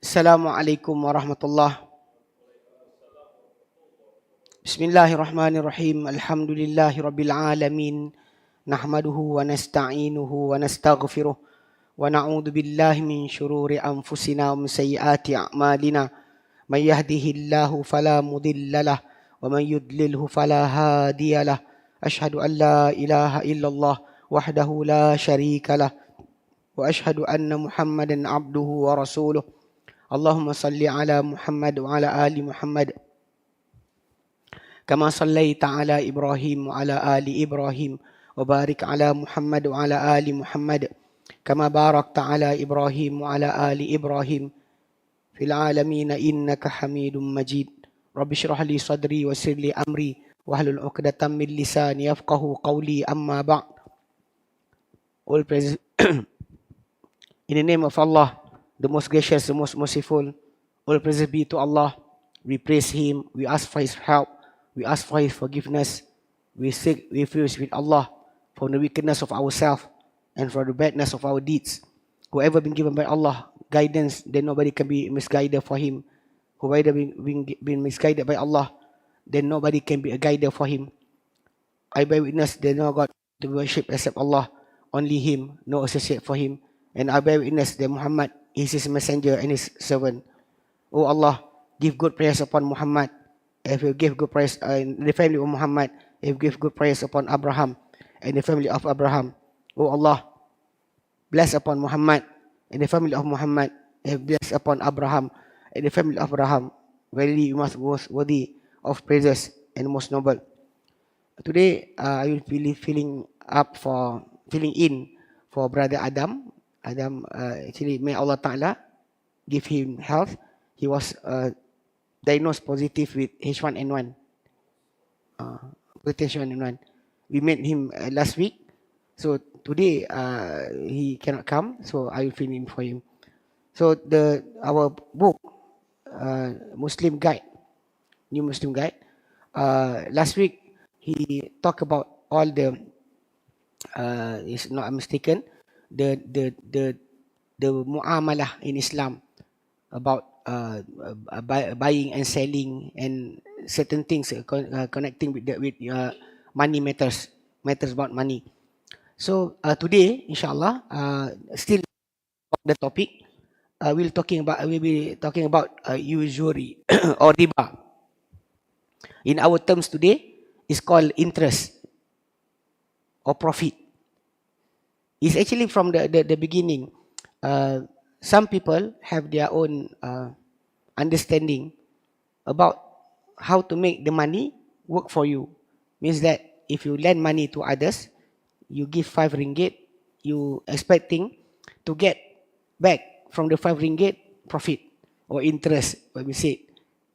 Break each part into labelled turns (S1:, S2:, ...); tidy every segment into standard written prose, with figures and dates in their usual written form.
S1: Assalamualaikum warahmatullahi. Bismillahirrahmanirrahim. Alhamdulillahi rabbil alamin. Nahmaduhu wa nasta'inuhu wa nastaghfiruh. Wa na'udzu billahi min syururi anfusina wa min sayyiati a'malina. Man yahdihillahu fala mudhillalah wa man yudlilhu fala hadiyalah. Ashhadu an la ilaha illallah wahdahu la syarikalah wa ashhadu anna Muhammadan abduhu wa rasuluh. Allahumma salli ala Muhammad wa ala ali Muhammad kama sallaita ala Ibrahim wa ala ali Ibrahim wa barik ala Muhammad wa ala ali Muhammad kama barakta ala Ibrahim wa ala ali Ibrahim fil alamin innaka Hamidum Majid. Rabbi shrah li sadri wa yassir li amri wahlul 'uqdatam min lisani yafqahu qawli, amma ba'd. All praise in the name of Allah, the most gracious, the most merciful. All praises be to Allah. We praise Him, we ask for His help, we ask for His forgiveness, we seek refuge with Allah from the wickedness of ourselves and for the badness of our deeds. Whoever been given by Allah guidance, then nobody can be misguided for him. Whoever been misguided by Allah, then nobody can be a guider for him. I bear witness there is no God to worship except Allah, only Him, no associate for Him. And I bear witness that Muhammad is His messenger and His servant. O Allah, give good praise upon Muhammad. If you give good praise in the family of Muhammad, if you give good praise upon Abraham and the family of Abraham. O Allah, bless upon Muhammad and the family of Muhammad, and bless upon Abraham and the family of Abraham. Verily you must be worthy of praises and most noble. Today I will be filling in for brother Adam. Actually, may Allah Ta'ala give him health. He was diagnosed positive with H1N1. We met him last week. So today he cannot come. So I will fill in for him. So our book, Muslim Guide, New Muslim Guide. Last week he talked about all the, if not mistaken, the muamalah in Islam about buying and selling and certain things connecting with money matters about money. So today, inshallah, still the topic, we'll be talking about usury or riba. In our terms today, it's called interest or profit. It's actually from the beginning. Some people have their own understanding about how to make the money work for you. Means that if you lend money to others, you give 5 ringgit, you expecting to get back from the 5 ringgit profit or interest, what we say.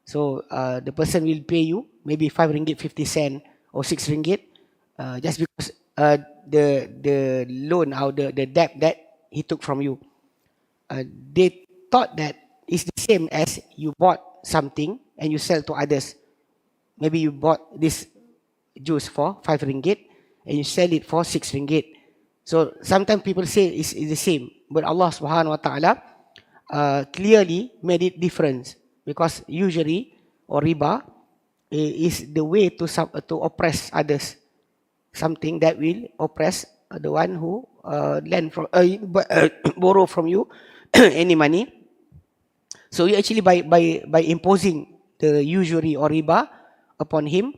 S1: So the person will pay you maybe 5 ringgit 50 cent or 6 ringgit just because the loan or the debt that he took from you. They thought that it's the same as you bought something and you sell to others. Maybe you bought this juice for 5 ringgit and you sell it for 6 ringgit. So sometimes people say it's the same, but Allah Subhanahu wa Ta'ala clearly made it different, because usury or riba is the way to oppress others. Something that will oppress the one who borrow from you any money. So you actually by imposing the usury or riba upon him,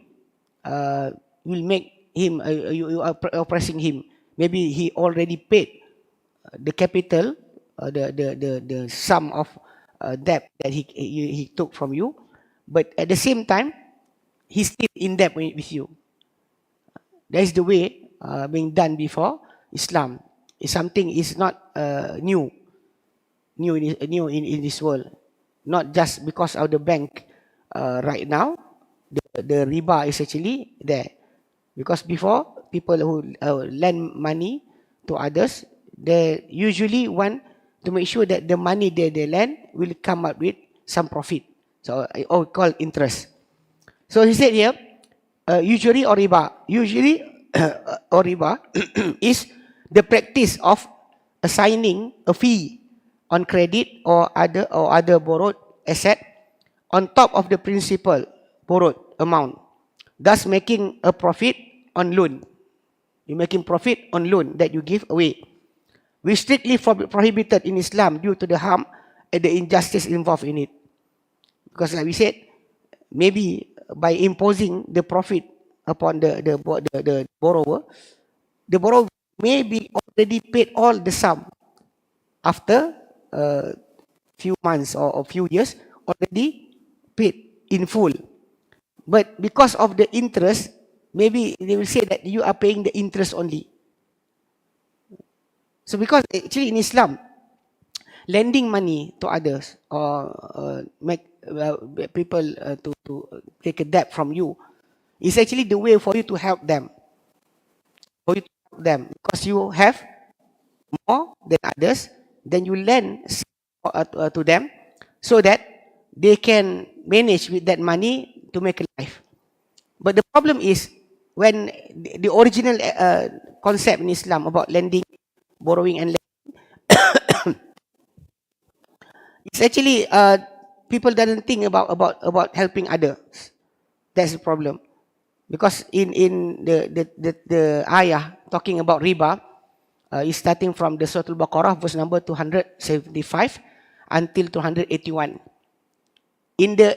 S1: will make him you are oppressing him. Maybe he already paid the capital, the sum of debt that he took from you, but at the same time he's still in debt with you. That is the way being done before Islam. It's something is not new in this world. Not just because of the bank right now, the riba is actually there. Because before, people who lend money to others, they usually want to make sure that the money they lend will come up with some profit. So all called interest. So he said here, usury or riba. Usury or riba is the practice of assigning a fee on credit or other borrowed asset on top of the principal borrowed amount, thus making a profit on loan. You're making profit on loan that you give away. We strictly prohibited in Islam due to the harm and the injustice involved in it. Because like we said, maybe by imposing the profit upon the borrower, the borrower may be already paid all the sum after a few months or a few years, already paid in full. But because of the interest, maybe they will say that you are paying the interest only. So because actually in Islam, lending money to others or make people to take a debt from you is actually the way for you to help them. For you to help them because you have more than others, then you lend to them so that they can manage with that money to make a life. But the problem is when the original concept in Islam about lending, borrowing and lending, it's actually people doesn't think about helping others. That's the problem. Because in the ayah talking about riba, is starting from the Surah Al-Baqarah, verse number 275 until 281. In the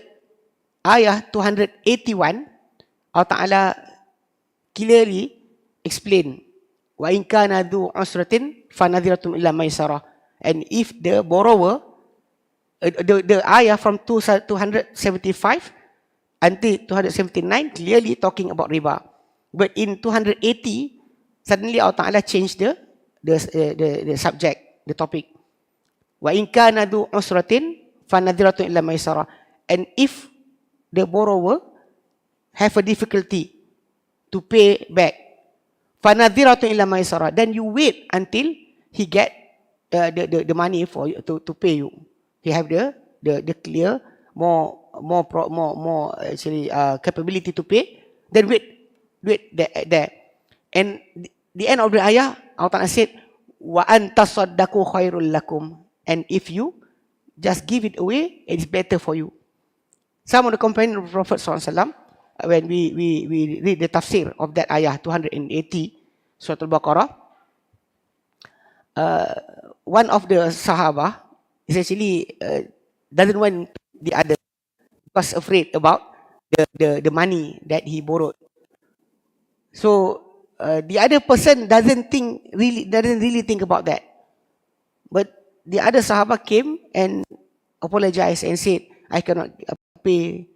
S1: ayah 281, Allah Ta'ala clearly explain, وَإِنْ كَانَ ذُو عُسْرَةٍ فَنَذِرَةٌ إِلَّا مَيْسَرَةٍ. And if the borrower, the ayah from 275 until 279 clearly talking about riba. But in 280, suddenly Allah Ta'ala changed the subject, the topic. وَإِنْ كَانَ ذُو عُسْرَةٍ فَنَذِرَةٌ إِلَّا مَيْسَرَةٍ. And if the borrower have a difficulty to pay back, فَنَذِرَةٌ إِلَّا مَيْسَرَةٍ, then you wait until he get the money for you to pay you. He have the clear more actually capability to pay, then wait there. And the end of the ayah, Allah Ta'ala said, wa antasaddaqu khairul lakum. And if you just give it away, it's better for you. Some of the companions of the Prophet SAW, when we read the tafsir of that ayah 280 Surah Al-Baqarah, one of the Sahaba is actually doesn't want the other because afraid about the money that he borrowed. So the other person doesn't really think about that. But the other Sahaba came and apologized and said, I cannot pay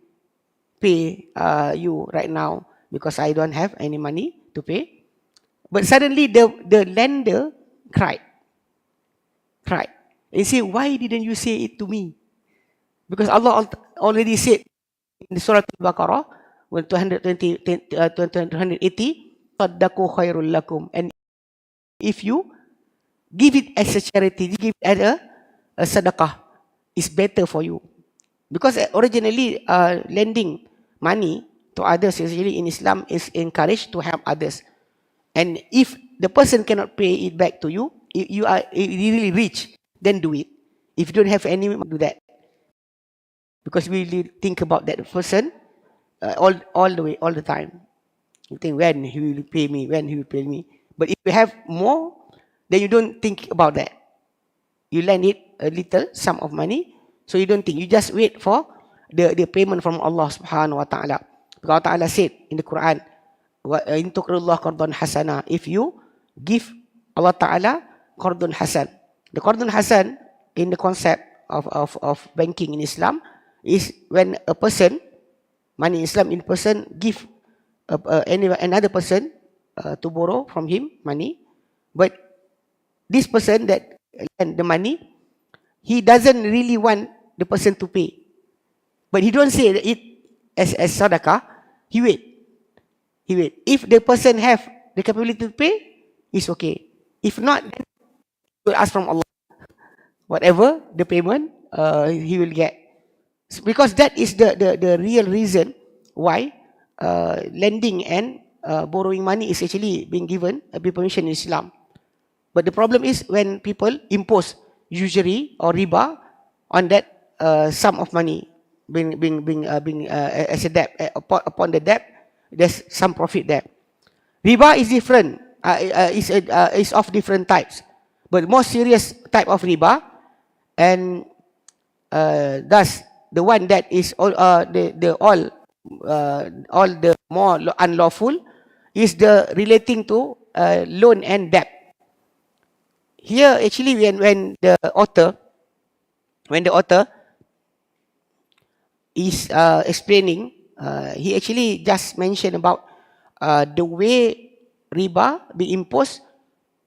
S1: you right now because I don't have any money to pay. But suddenly the lender cried. And said, why didn't you say it to me? Because Allah already said in Surah Al-Baqarah, 280, Saddaqu khairul lakum. And if you give it as a charity, give it as a sadaqah, it's better for you. Because originally lending money to others, especially in Islam, is encouraged to help others. And if the person cannot pay it back to you, if you are really rich, then do it. If you don't have any, do that. Because we really think about that person all the way, all the time. You think when he will pay me, But if you have more, then you don't think about that. You lend it a little sum of money, so you don't think. You just wait for the payment from Allah Subhanahu Wa Taala. Because Allah Taala said in the Quran, "In tuqridullah qardan hasana." If you give Allah Taala qardun hasan, the qardun hasan in the concept of banking in Islam is when a person, money in Islam, in person give another person to borrow from him money, but this person that lend the money, he doesn't really want the person to pay, but he don't say it as sadaqah. He wait. If the person have the capability to pay, it's okay. If not, then he will ask from Allah whatever the payment he will get, because that is the real reason why lending and borrowing money is actually being given permission in Islam. But the problem is when people impose, usury or riba on that sum of money being as a debt. Upon the debt, there's some profit there. Riba is different, is of different types, but more serious type of riba, and thus the one that is all the more unlawful is the relating to loan and debt. Here actually when the author is explaining, he actually just mentioned about the way riba be imposed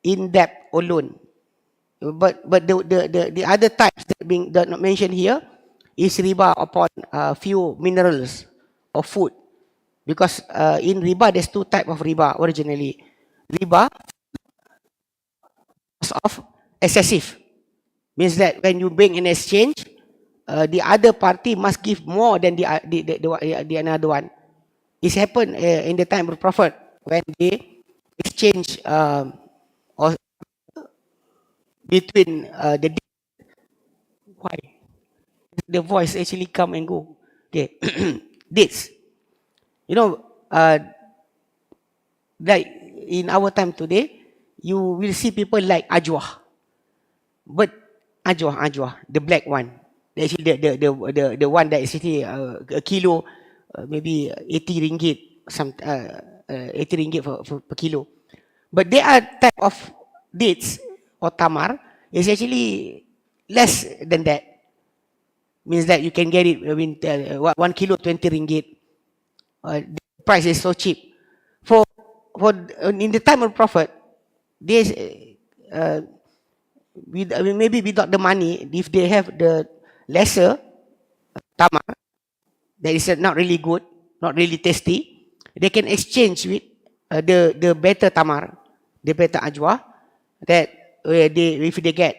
S1: in debt or loan. But the other types that not mentioned here is riba upon few minerals or food, because in riba there's two type of riba originally. Riba of excessive means that when you bring an exchange, the other party must give more than the another one. It's happened in the time of Prophet when they exchange or between why the voice actually come and go. Okay, dates. You know, like in our time today, you will see people like ajwah, but ajwah, the black one. Actually, the one that is actually a kilo, maybe 80 ringgit, 80 ringgit per kilo. But there are type of dates or tamar is actually less than that. Means that you can get it, I mean, 1 kilo 20 ringgit. The price is so cheap. For in the time of Prophet, there's I mean, maybe without the money, if they have the lesser tamar that is not really good, not really tasty, they can exchange with the better tamar, the better ajwa, that if they get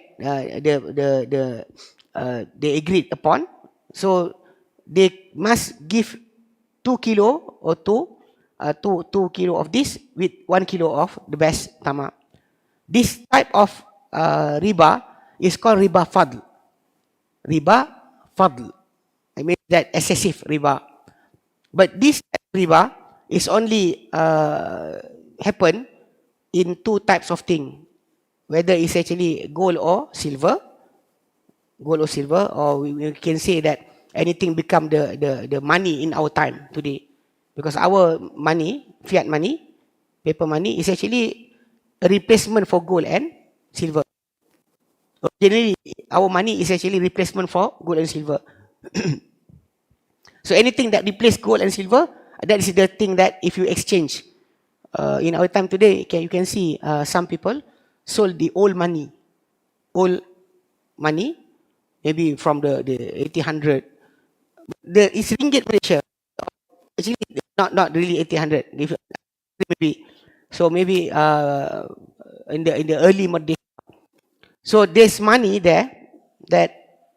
S1: they agreed upon, so they must give 2 kilo or 2 kilo of this with 1 kilo of the best tamar. This type of riba is called riba fadl. Riba fadl. I mean that excessive riba. But this riba is only happen in two types of thing. Whether it's actually gold or silver, or we can say that anything become the money in our time today. Because our money, fiat money, paper money, is actually a replacement for gold and silver. Generally, our money is actually replacement for gold and silver. So anything that replace gold and silver, that is the thing that if you exchange. In our time today, you can see some people sold the old money, maybe from the 1800. It's ringgit Malaysia. Actually, not really 1800. Maybe so maybe in the early modern. So there's money there that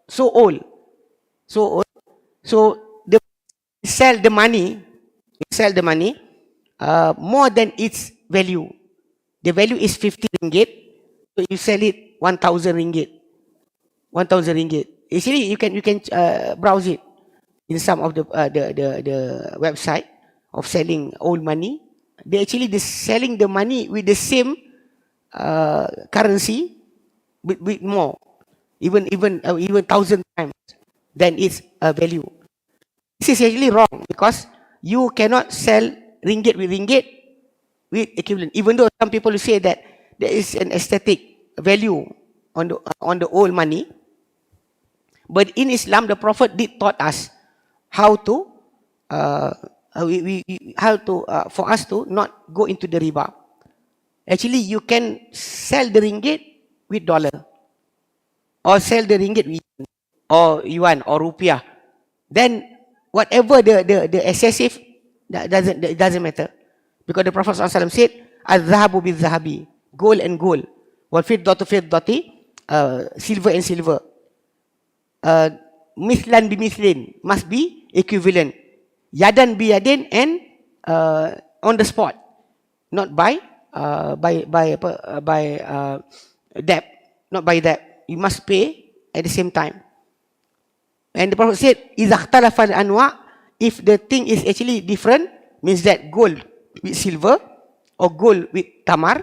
S1: so old. So they sell the money more than its value. The value is 50 ringgit, so you sell it 1,000 ringgit. 1,000 ringgit. Actually, you can browse it in some of the website of selling old money. They actually selling the money with the same currency, with more, even 1,000 times than its value. This is actually wrong because you cannot sell ringgit with equivalent. Even though some people say that there is an aesthetic value on the old money, but in Islam the Prophet did taught us how to for us to not go into the riba. Actually, you can sell the ringgit with dollar, or sell the ringgit with or yuan or rupiah. Then whatever the excessive, that doesn't matter, because the Prophet ﷺ said, "Az-zahabu bil-zahabi," gold and gold, wal fiddatu fiddati, silver and silver, mislan bi mislin, must be equivalent, yadan bi yadin, and on the spot, not by debt, not by debt. you must pay at the same time. And the Prophet said, إِذَا اخْتَلَفَ الْأَنْوَاء, if the thing is actually different, means that gold with silver or gold with tamar,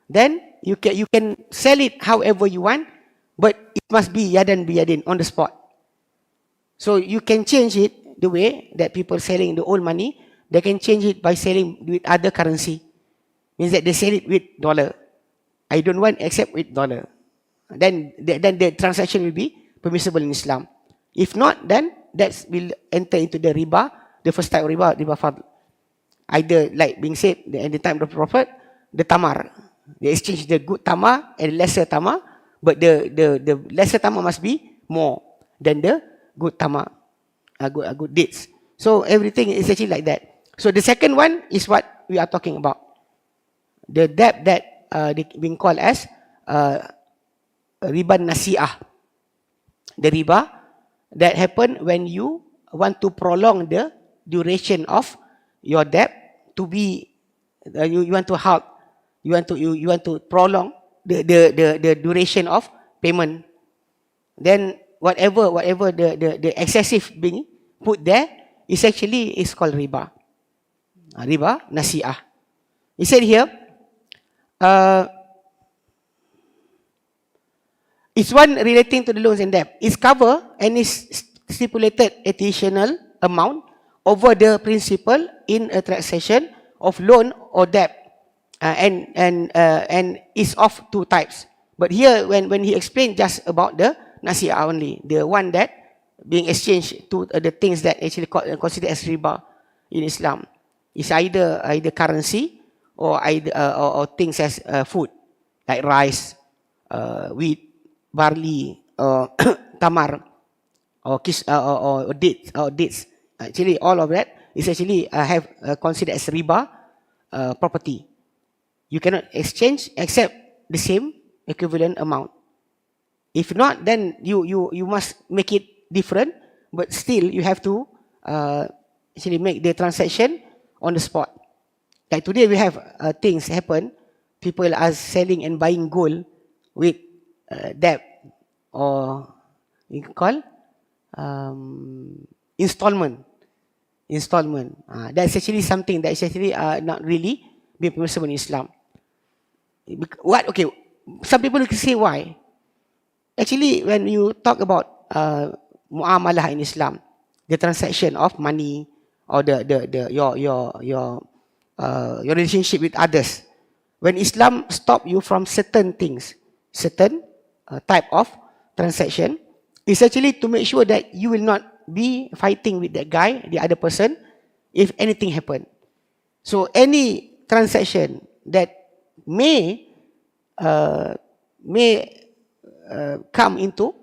S1: then you can sell it however you want, but it must be yadan biyadin, on the spot. So you can change it the way that people selling the old money, they can change it by selling with other currency. Means that they sell it with dollar. I don't want except with dollar. Then the transaction will be permissible in Islam. If not, then that will enter into the riba, the first type of riba, riba fadl. Either like being said at the time of the Prophet, the tamar. They exchange the good tamar and lesser tamar, but the lesser tamar must be more than the good tamar, good dates. So everything is actually like that. So the second one is what we are talking about. The debt that being called as riba nasi'ah. The riba that happen when you want to prolong the duration of your debt to be, you want to help, you want to prolong the duration of payment. Then whatever the excessive being put there is actually is called riba. Riba nasi'ah. He said here, it's one relating to the loans and debt. It's cover and is stipulated additional amount over the principal in a transaction of loan or debt, and is of two types. But here, when he explained just about the nasi'ah only, the one that being exchanged to the things that actually considered as riba in Islam, is either currency or either or things as food like rice, wheat, barley, tamar, or dates. Actually, all of that is actually have considered as riba property. You cannot exchange except the same equivalent amount. If not, then you must make it different, but still you have to actually make the transaction on the spot. Like today we have things happen. People are selling and buying gold with debt, or you can call installment. That's actually something that is actually not really being permissible in Islam. What? Okay, some people can say why. Actually, when you talk about muamalah in Islam, the transaction of money or your relationship with others, when Islam stop you from certain things, certain type of transaction, is actually to make sure that you will not be fighting with that guy, the other person, if anything happen. So any transaction that may come into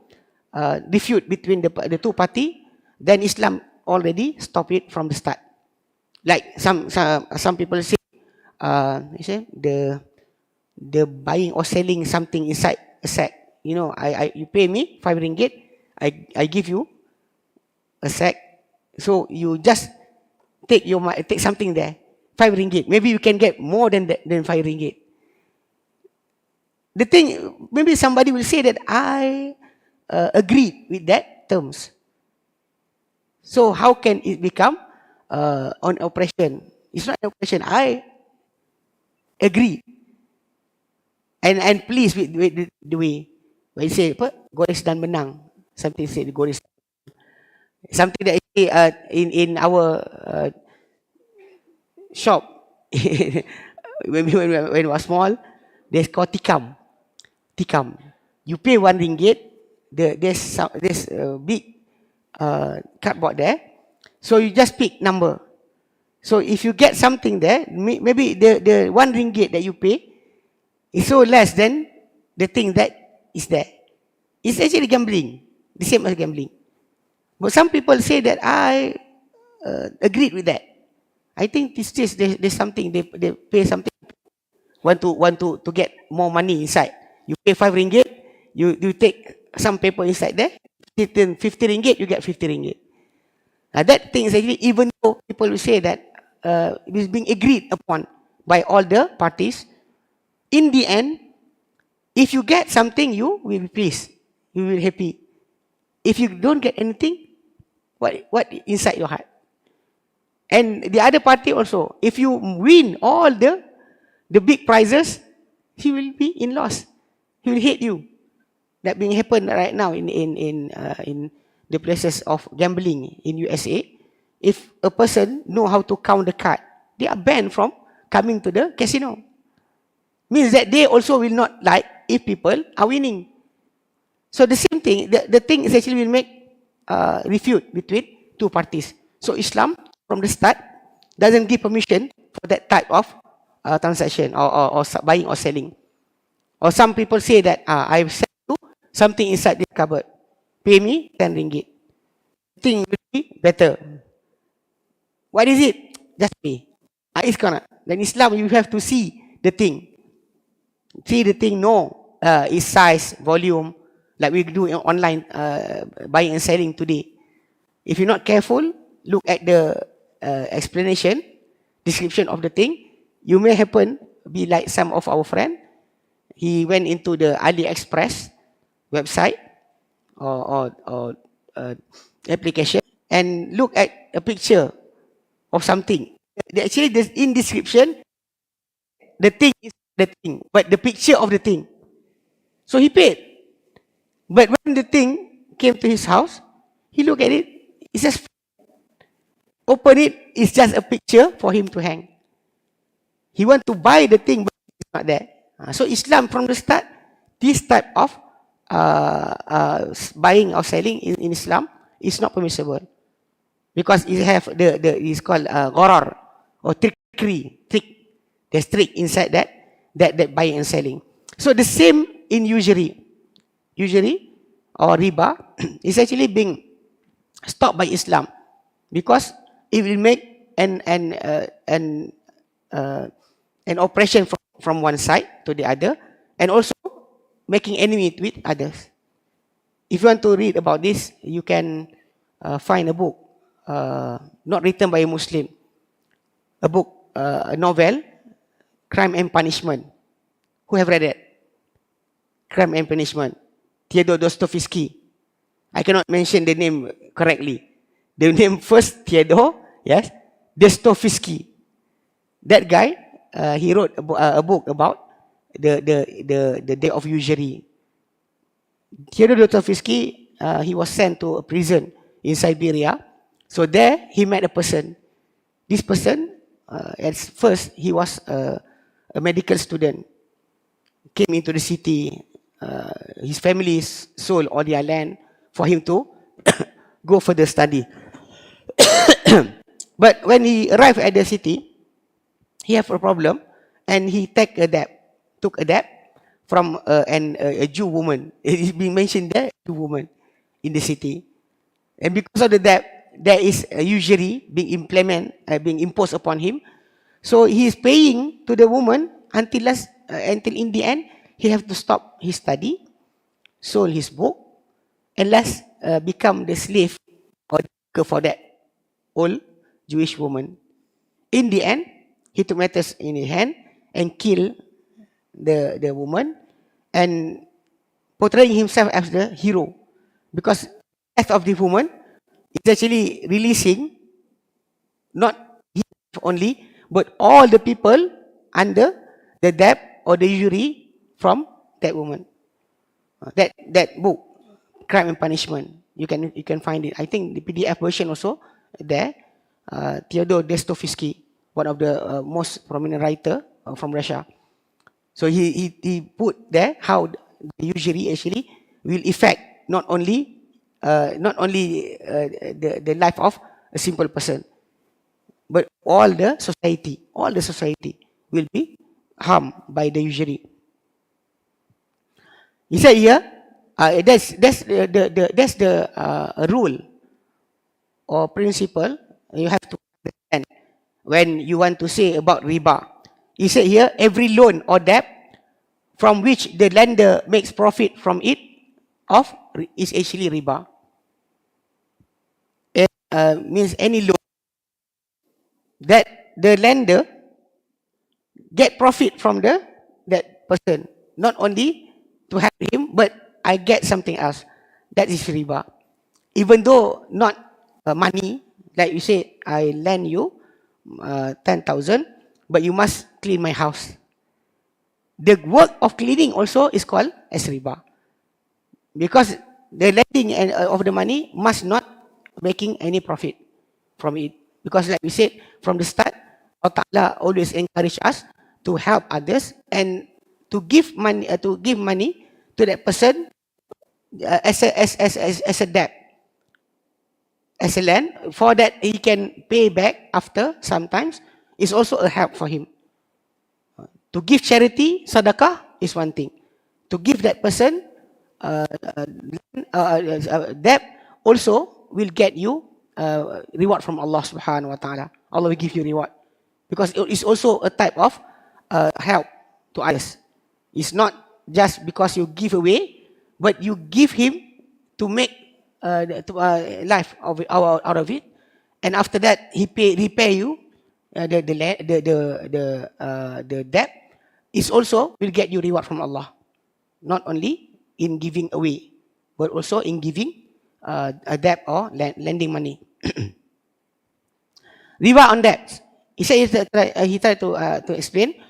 S1: dispute between the two party, then Islam already stop it from the start. Like some people say, the buying or selling something inside a sack. You know, you pay me 5 ringgit, I give you a sack. So you just take something there, 5 ringgit. Maybe you can get more than 5 ringgit. The thing, maybe somebody will say that I agreed with that terms. So how can it become an oppression? It's not an oppression. I agree and please with the way. When you say apa, gores dan benang, something said gores, something that in our shop when we were small, there's called tikam. You pay 1 ringgit. There's big cardboard there. So you just pick number. So if you get something there, maybe the 1 ringgit that you pay is so less than the thing that is there. It's actually gambling, the same as gambling. But some people say that I agreed with that. I think there's something they pay something. Want to get more money inside. You pay 5 ringgit, you take some paper inside there, 50 ringgit, you get 50 ringgit. Now that thing is actually, even though people will say that it is being agreed upon by all the parties, in the end, if you get something, you will be pleased. you will be happy. If you don't get anything, what inside your heart? And the other party also, if you win all the big prizes, he will be in loss. He will hate you. That being happen right now in the places of gambling in USA. If a person know how to count the card, they are banned from coming to the casino. Means that they also will not like if people are winning. So the same thing, the thing is actually will make refute between two parties. So Islam from the start doesn't give permission for that type of transaction or buying or selling. Or some people say that I've sent you something inside the cupboard. Pay me 10 ringgit. Thing will be better. What is it? Just pay. It's gonna. Then Islam, you have to see the thing. See the thing, know its size, volume, like we do in online buying and selling today. If you're not careful, look at the explanation, description of the thing, you may happen be like some of our friend. He went into the AliExpress website or application and look at a picture of something. Actually, in description, the thing is the thing, but the picture of the thing. So he paid. But when the thing came to his house, he looked at it, it's just open it, it's just a picture for him to hang. He want to buy the thing, but it's not there. So Islam from the start, this type of buying or selling in Islam is not permissible. Because it have it's called gharar or trickery. There's trick inside that buying and selling. So the same in usury. Usury or riba is actually being stopped by Islam because it will make an oppression from one side to the other, and also making enemy with others. If you want to read about this, you can find a book, not written by a Muslim, a book, a novel, Crime and Punishment. Who have read it? Crime and Punishment. Theodore Dostoevsky. I cannot mention the name correctly. The name first, Theodore, yes, Dostoevsky. That guy, he wrote a book about the day of usury. Theodore Dostoevsky, he was sent to a prison in Siberia. So there, he met a person. This person, at first, he was a medical student. Came into the city. His family sold all their land for him to go further study. But when he arrived at the city, he have a problem, and he took a debt from a Jew woman. It's been mentioned there, Jew woman in the city, and because of the debt, there is a usury being imposed upon him. So he is paying to the woman until in the end he have to stop his study, sold his book, and last become the slave or the worker for that old Jewish woman. In the end, he took matters in his hand and killed the woman, and portraying himself as the hero, because the death of the woman is actually releasing not him only, but all the people under the debt or the usury from that woman. That book, Crime and Punishment, you can find it. I think the PDF version also there. Theodore Dostoevsky, one of the most prominent writer from Russia. So he put there how the usury actually will affect not only the life of a simple person, but all the society. All the society will be harmed by the usury. He said here, that's the rule or principle you have to understand when you want to say about riba. He said here, every loan or debt from which the lender makes profit from it is actually riba. It means any loan that the lender get profit from that person, not only to help him, but I get something else. That is riba. Even though not money, like you say, I lend you 10,000, but you must clean my house. The work of cleaning also is called as riba. Because the lending of the money must not making any profit from it. Because like we said from the start, Allah Ta'ala always encourage us to help others and to give money to that person as a debt, as a lend, for that he can pay back after sometimes, is also a help for him. To give charity, sadaqah is one thing. To give that person debt also will get you reward from Allah Subhanahu Wa Taala. Allah will give you reward because it is also a type of help to others. It's not just because you give away, but you give him to make life out of it, and after that he repay you the debt. Is also will get you reward from Allah, not only in giving away, but also in giving a debt or lending money. Riba on debts. He tried to explain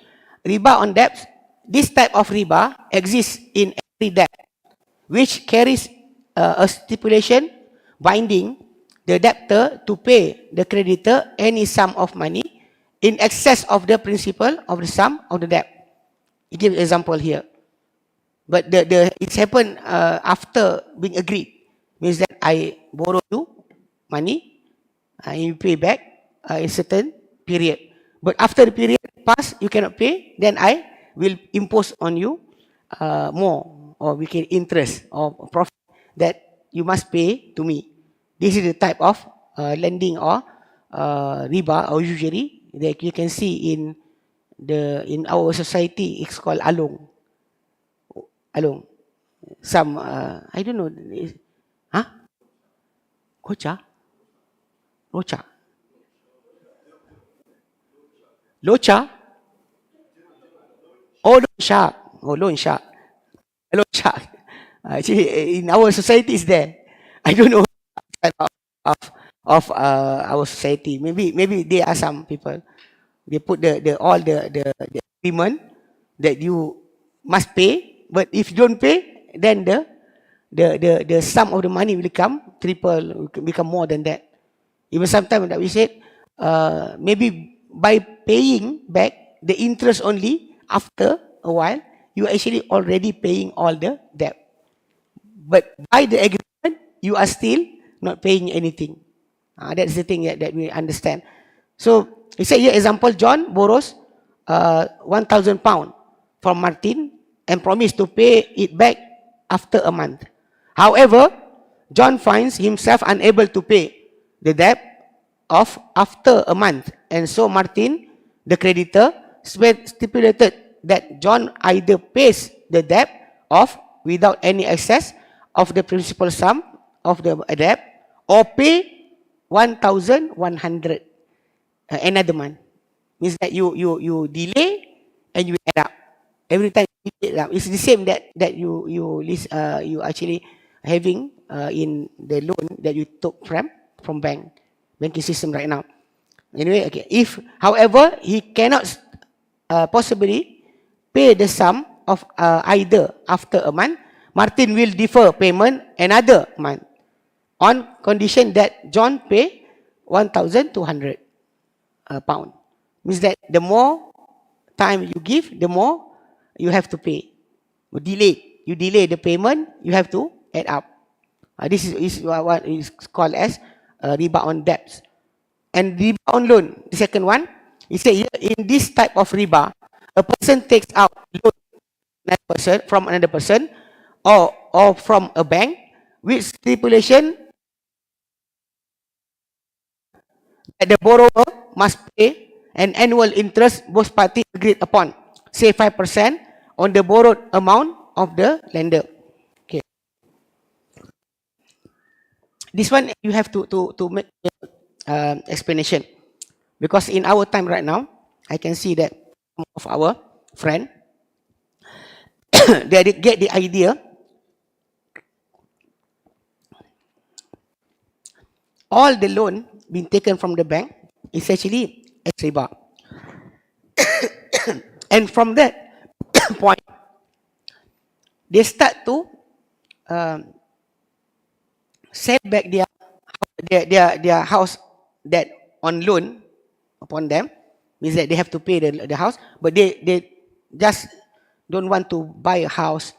S1: riba on debts. This type of riba exists in every debt, which carries a stipulation binding the debtor to pay the creditor any sum of money in excess of the principal of the sum of the debt. He gives example here. But it's happened after being agreed. Means that I borrow you money and you pay back in certain period. But after the period pass, you cannot pay, then I will impose on you more, or we can interest or profit that you must pay to me. This is the type of lending or riba, or usually that you can see in our society. It's called along. Some I don't know. Huh? Kocha? Rocha? Locha? Oh, loan shark. Oh, loan shark. Loan shark. Actually, in our society is there. I don't know of our society. Maybe there are some people. They put the agreement that you must pay, but if you don't pay, then the sum of the money will become triple, will become more than that. Even sometimes that we said, maybe by paying back the interest only after a while, you are actually already paying all the debt. But by the agreement, you are still not paying anything. That's the thing that we understand. So, he said here, example, John borrows 1,000 pounds from Martin and promised to pay it back after a month. However, John finds himself unable to pay the debt of after a month. And so Martin, the creditor, stipulated that John either pays the debt off without any excess of the principal sum of the debt, or pay 1,100 another month. Means that you delay and you add up. Every time you add up. It's the same that you actually having in the loan that you took from banking system right now. Anyway, okay. If, however, he cannot possibly pay the sum of either after a month, Martin will defer payment another month on condition that John pay 1,200 pound. Means that the more time you give, the more you have to pay. You delay the payment, you have to add up. This is what is called as riba on debts. And riba on loan, the second one, he said here, in this type of riba, a person takes out loan from another person or from a bank with stipulation that the borrower must pay an annual interest both parties agreed upon, say 5% on the borrowed amount of the lender. Okay. This one you have to make explanation, because in our time right now, I can see that some of our friend they get the idea all the loan being taken from the bank is actually a riba. And from that point, they start to sell back their house that on loan upon them, means that they have to pay the house, but they just don't want to buy a house,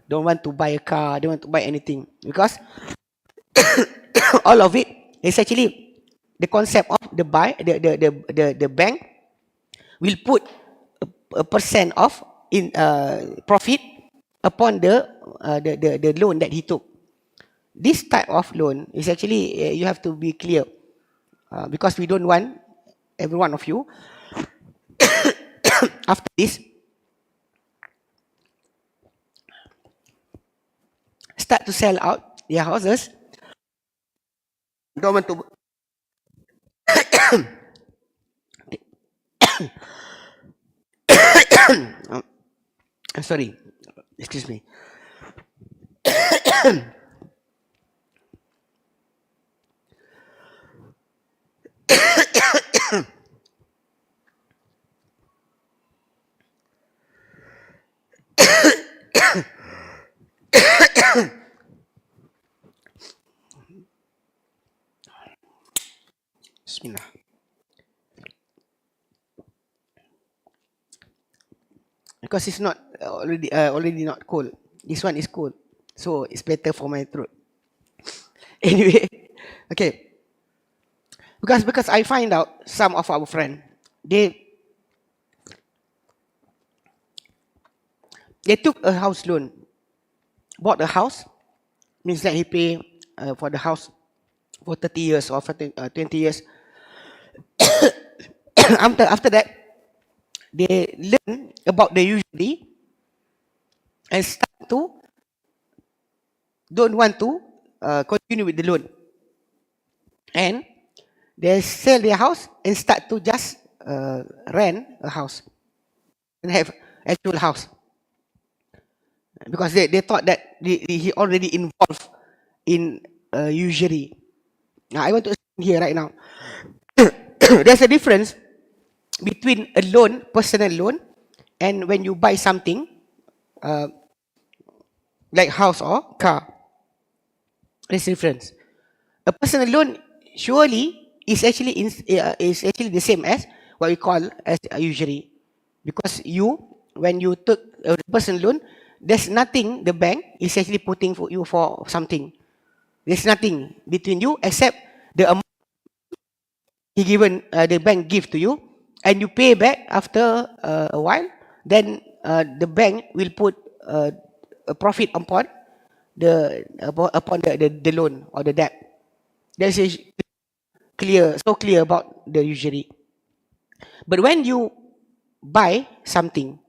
S1: don't want to buy a car, don't want to buy anything, because all of it is actually the concept of the bank will put a percent of in profit upon the loan that he took. This type of loan is actually you have to be clear, because we don't want every one of you after this start to sell out their houses, don't want to I'm sorry, excuse me. Bismillah. Because it's not already not cold. This one is cold, so it's better for my throat. Anyway, okay. Because I find out some of our friends, they took a house loan, bought a house, means that he pay for the house for 30 years or for 20 years. After that, they learn about the usury and start to don't want to continue with the loan, and they sell their house and start to just rent a house and have actual house, because they thought that he already involved in usury. Now I want to explain here right now. There's a difference between a loan, personal loan, and when you buy something like house or car. There's a difference. A personal loan surely is actually the same as what we call as a usury, because when you took a personal loan, there's nothing the bank is actually putting for you for something. There's nothing between you except the amount the bank give to you, and you pay back after a while. Then the bank will put a profit upon the loan or the debt. That's so clear about the usury. But when you buy something,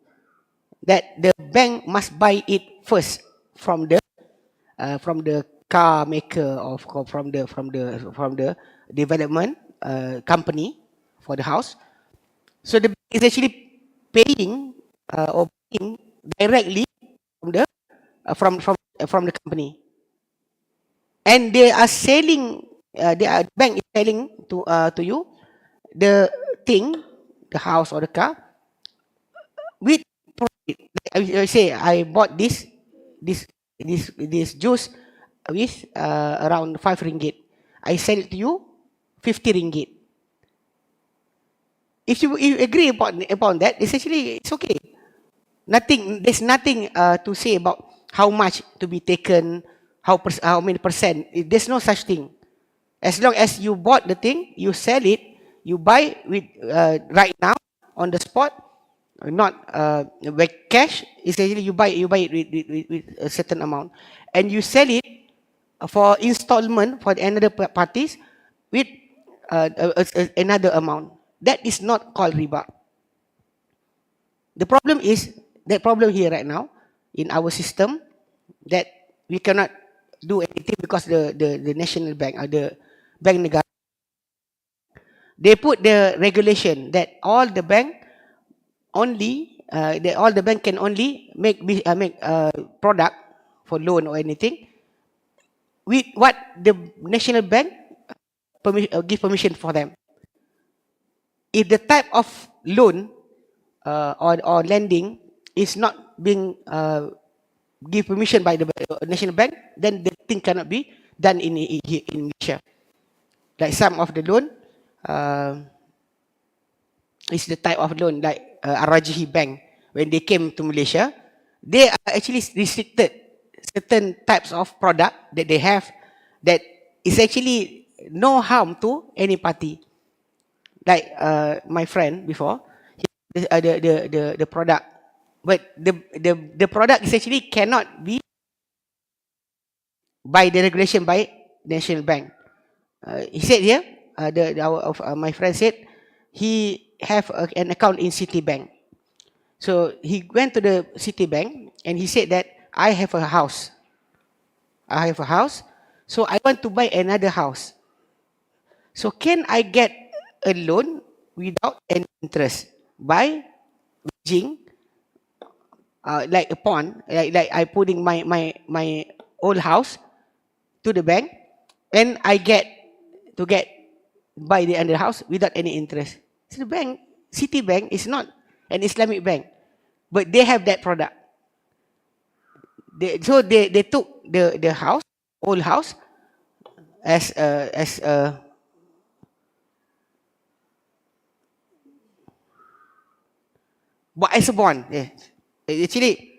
S1: that the bank must buy it first from the car maker or from the development company for the house. So the bank is actually paying or paying directly from the company, and they are selling. The bank is selling to you the thing, the house or the car, with profit. I say I bought this juice with around 5 ringgit. I sell it to you 50 ringgit. If you agree upon that, it's okay. There's nothing to say about how much to be taken, how many percent. There's no such thing. As long as you bought the thing, you sell it, you buy with right now on the spot, not with cash. Essentially, you buy it with a certain amount, and you sell it for installment for another parties with another amount. That is not called riba. The problem here right now in our system, that we cannot do anything because the national bank or the bank negara, they put the regulation that all the bank can only make product for loan or anything with what the national bank give permission for them. If the type of loan or lending is not being give permission by the national bank, then the thing cannot be done in Malaysia. Like some of the loan is the type of loan like Al-Rajihi Bank. When they came to Malaysia, they are actually restricted certain types of product that they have that is actually no harm to any party. Like my friend before, the product, but the product is actually cannot be by the regulation by national bank. He said here, my friend said he have an account in Citibank. So he went to the Citibank and he said that I have a house. So I want to buy another house. So can I get a loan without any interest by bridging, like a pawn, like I putting my old house to the bank, and I get buy the other house without any interest. So the bank, Citibank, is not an Islamic bank, but they have that product. They took the house, old house, as a bond. Yeah. Actually,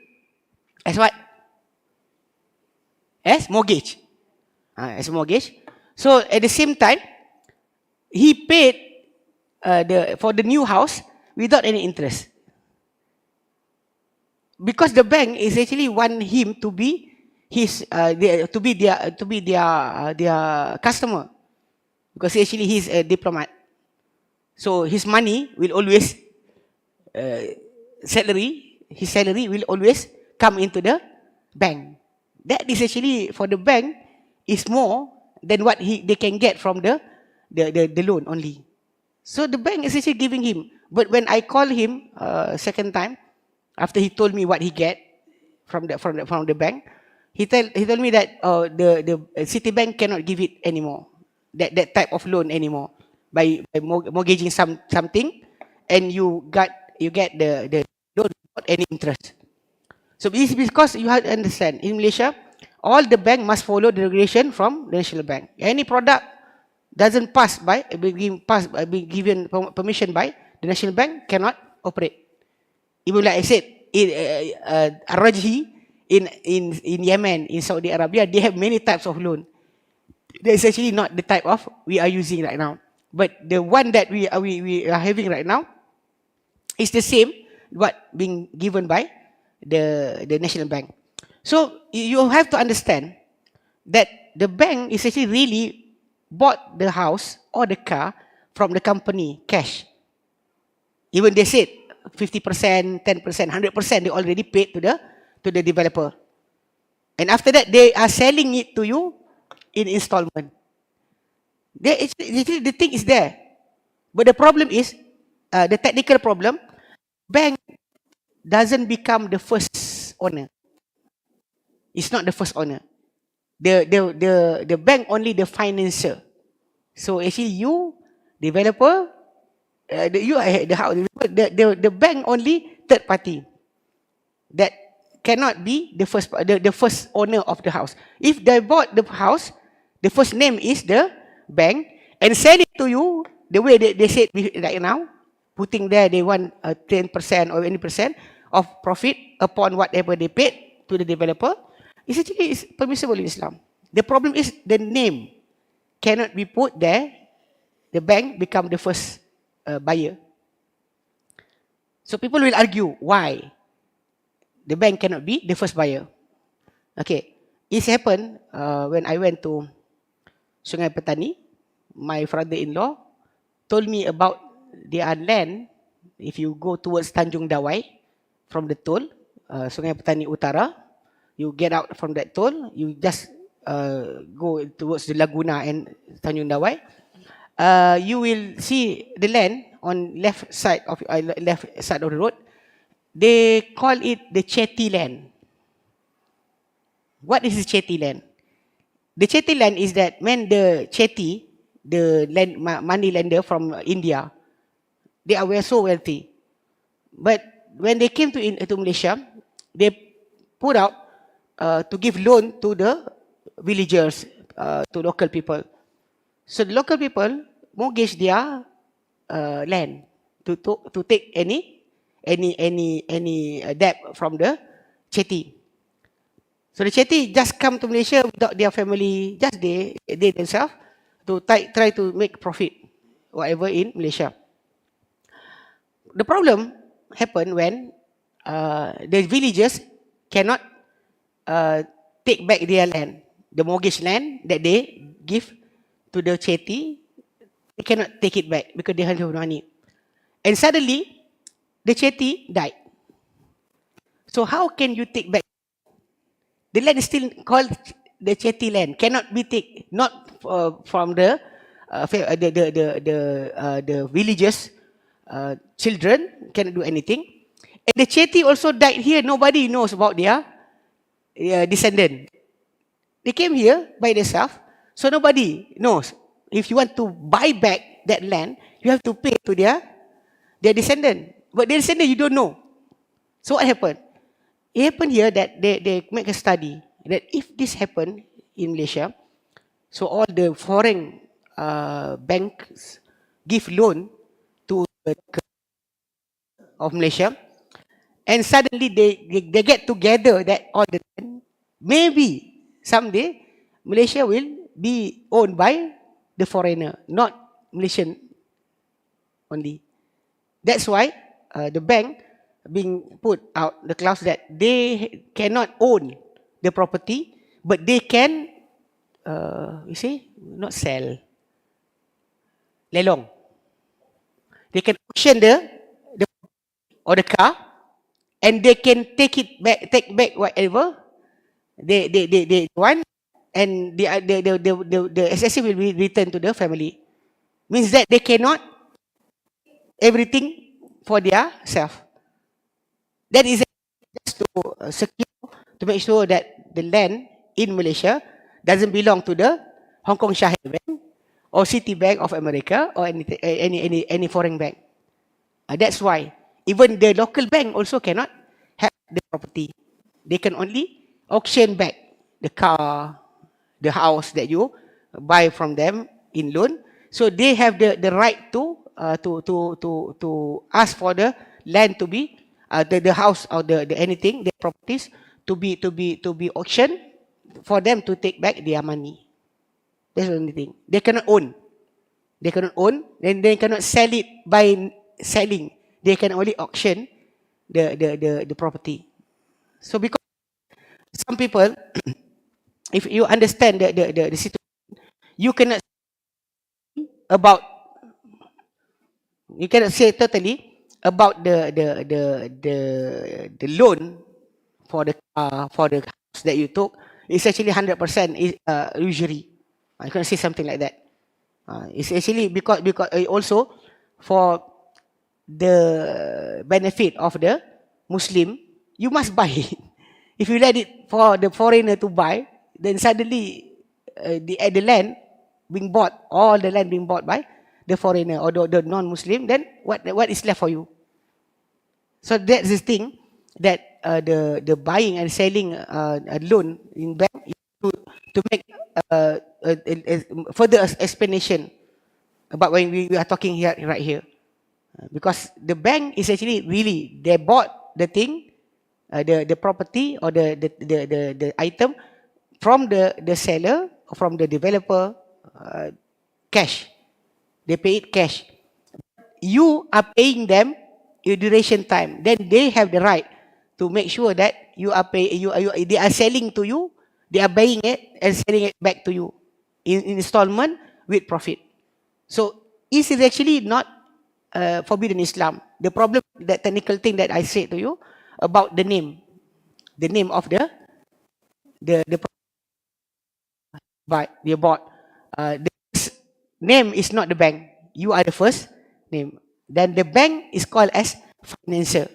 S1: as what? As mortgage. As a mortgage. So at the same time, he paid for the new house without any interest. Because the bank is actually want him to be his their customer, because actually he's a diplomat. So his money will always his salary will always come into the bank. That is actually for the bank is more than what they can get from the loan only. So the bank is actually giving him. But when I call him second time, after he told me what he get from the bank, he told me that the Citibank cannot give it anymore, that type of loan anymore, by mortgaging something, and you get the loan without any interest. So it's because you have to understand, in Malaysia, all the bank must follow the regulation from the national bank. Any product doesn't pass by being given permission by the national bank cannot operate. Even like I said, Al-Rajhi in Yemen, in Saudi Arabia, they have many types of loan. That is actually not the type of we are using right now. But the one that we are having right now is the same what being given by the national bank. So you have to understand that the bank is actually really bought the house or the car from the company cash. Even they said 50%, 10%, 100%, they already paid to the developer. And after that, they are selling it to you in installment. Actually, the thing is there. But the problem is, the technical problem, bank doesn't become the first owner. It's not the first owner. The bank only the financer. So actually you, developer, the bank only third party. That cannot be the first owner of the house. If they bought the house, the first name is the bank, and sell it to you the way they said right now, putting there they want 10% or any percent of profit upon whatever they paid to the developer. It's actually permissible in Islam. The problem is the name cannot be put there. The bank become the first buyer. So people will argue why the bank cannot be the first buyer. Okay, it happened when I went to Sungai Petani. My father-in-law told me about their land. If you go towards Tanjung Dawai from the toll, Sungai Petani Utara, you get out from that toll, you just go towards the Laguna and Tanjung Dawai. You will see the land on left side of the road. They call it the Chatty Land. What is the Chatty Land? The Chatty Land is that when the chatty the money lender from India. They were so wealthy. But when they came to Malaysia, they put out to give loan to the villagers, to local people. So the local people mortgage their land to take any debt from the chetty. So the chetty just come to Malaysia without their family, just they themselves to try to make profit, whatever in Malaysia. The problem happened when the villagers cannot take back their land, the mortgage land that they give to the chetty. They cannot take it back because they have no money. And suddenly, the chetty died. So how can you take back? The land is still called the Chatty Land. Cannot be taken, not from the villagers, children cannot do anything. And the Chetty also died here. Nobody knows about their descendant. They came here by themselves, so nobody knows. If you want to buy back that land, you have to pay to their descendant. But their descendant, you don't know. So what happened? It happened here that they make a study that if this happened in Malaysia, so all the foreign banks give loan to the of Malaysia, and suddenly they get together that all the land, maybe someday Malaysia will be owned by the foreigner, not Malaysian only. That's why the bank being put out the clause that they cannot own the property, but they can, not sell, lelong. They can auction the or the car, and they can take back whatever they want, and the excessive will be returned to the family. Means that they cannot everything for their self. That is just to secure, to make sure that the land in Malaysia doesn't belong to the Hong Kong Shahid Bank or Citibank of America or any foreign bank. That's why even the local bank also cannot have the property. They can only auction back the car, the house that you buy from them in loan. So they have the right to ask for the land to be the house or the anything, the properties to be auctioned for them to take back their money. That's the only thing. They cannot own. They cannot own, then they cannot sell it by selling. They can only auction the property. So because some people, if you understand the situation, you cannot say totally about the loan for the house that you took. It's actually 100% usury. I can say something like that. It's actually because also for the benefit of the Muslim, you must buy it. If you let it for the foreigner to buy, then suddenly the land being bought, all the land being bought by the foreigner or the non-Muslim, then what is left for you? So that's the thing that the buying and selling a loan in bank to make a further explanation about when we are talking here right here, because the bank is actually really they bought the thing, the property or the item from the seller or from the developer, cash. They pay it cash. You are paying them your duration time. Then they have the right to make sure that you are they are selling to you, they are buying it and selling it back to you in installment with profit. So this is actually not forbidden in Islam. The problem, that technical thing that I said to you about the name of the you bought. This name is not the bank. You are the first name. Then the bank is called as financier.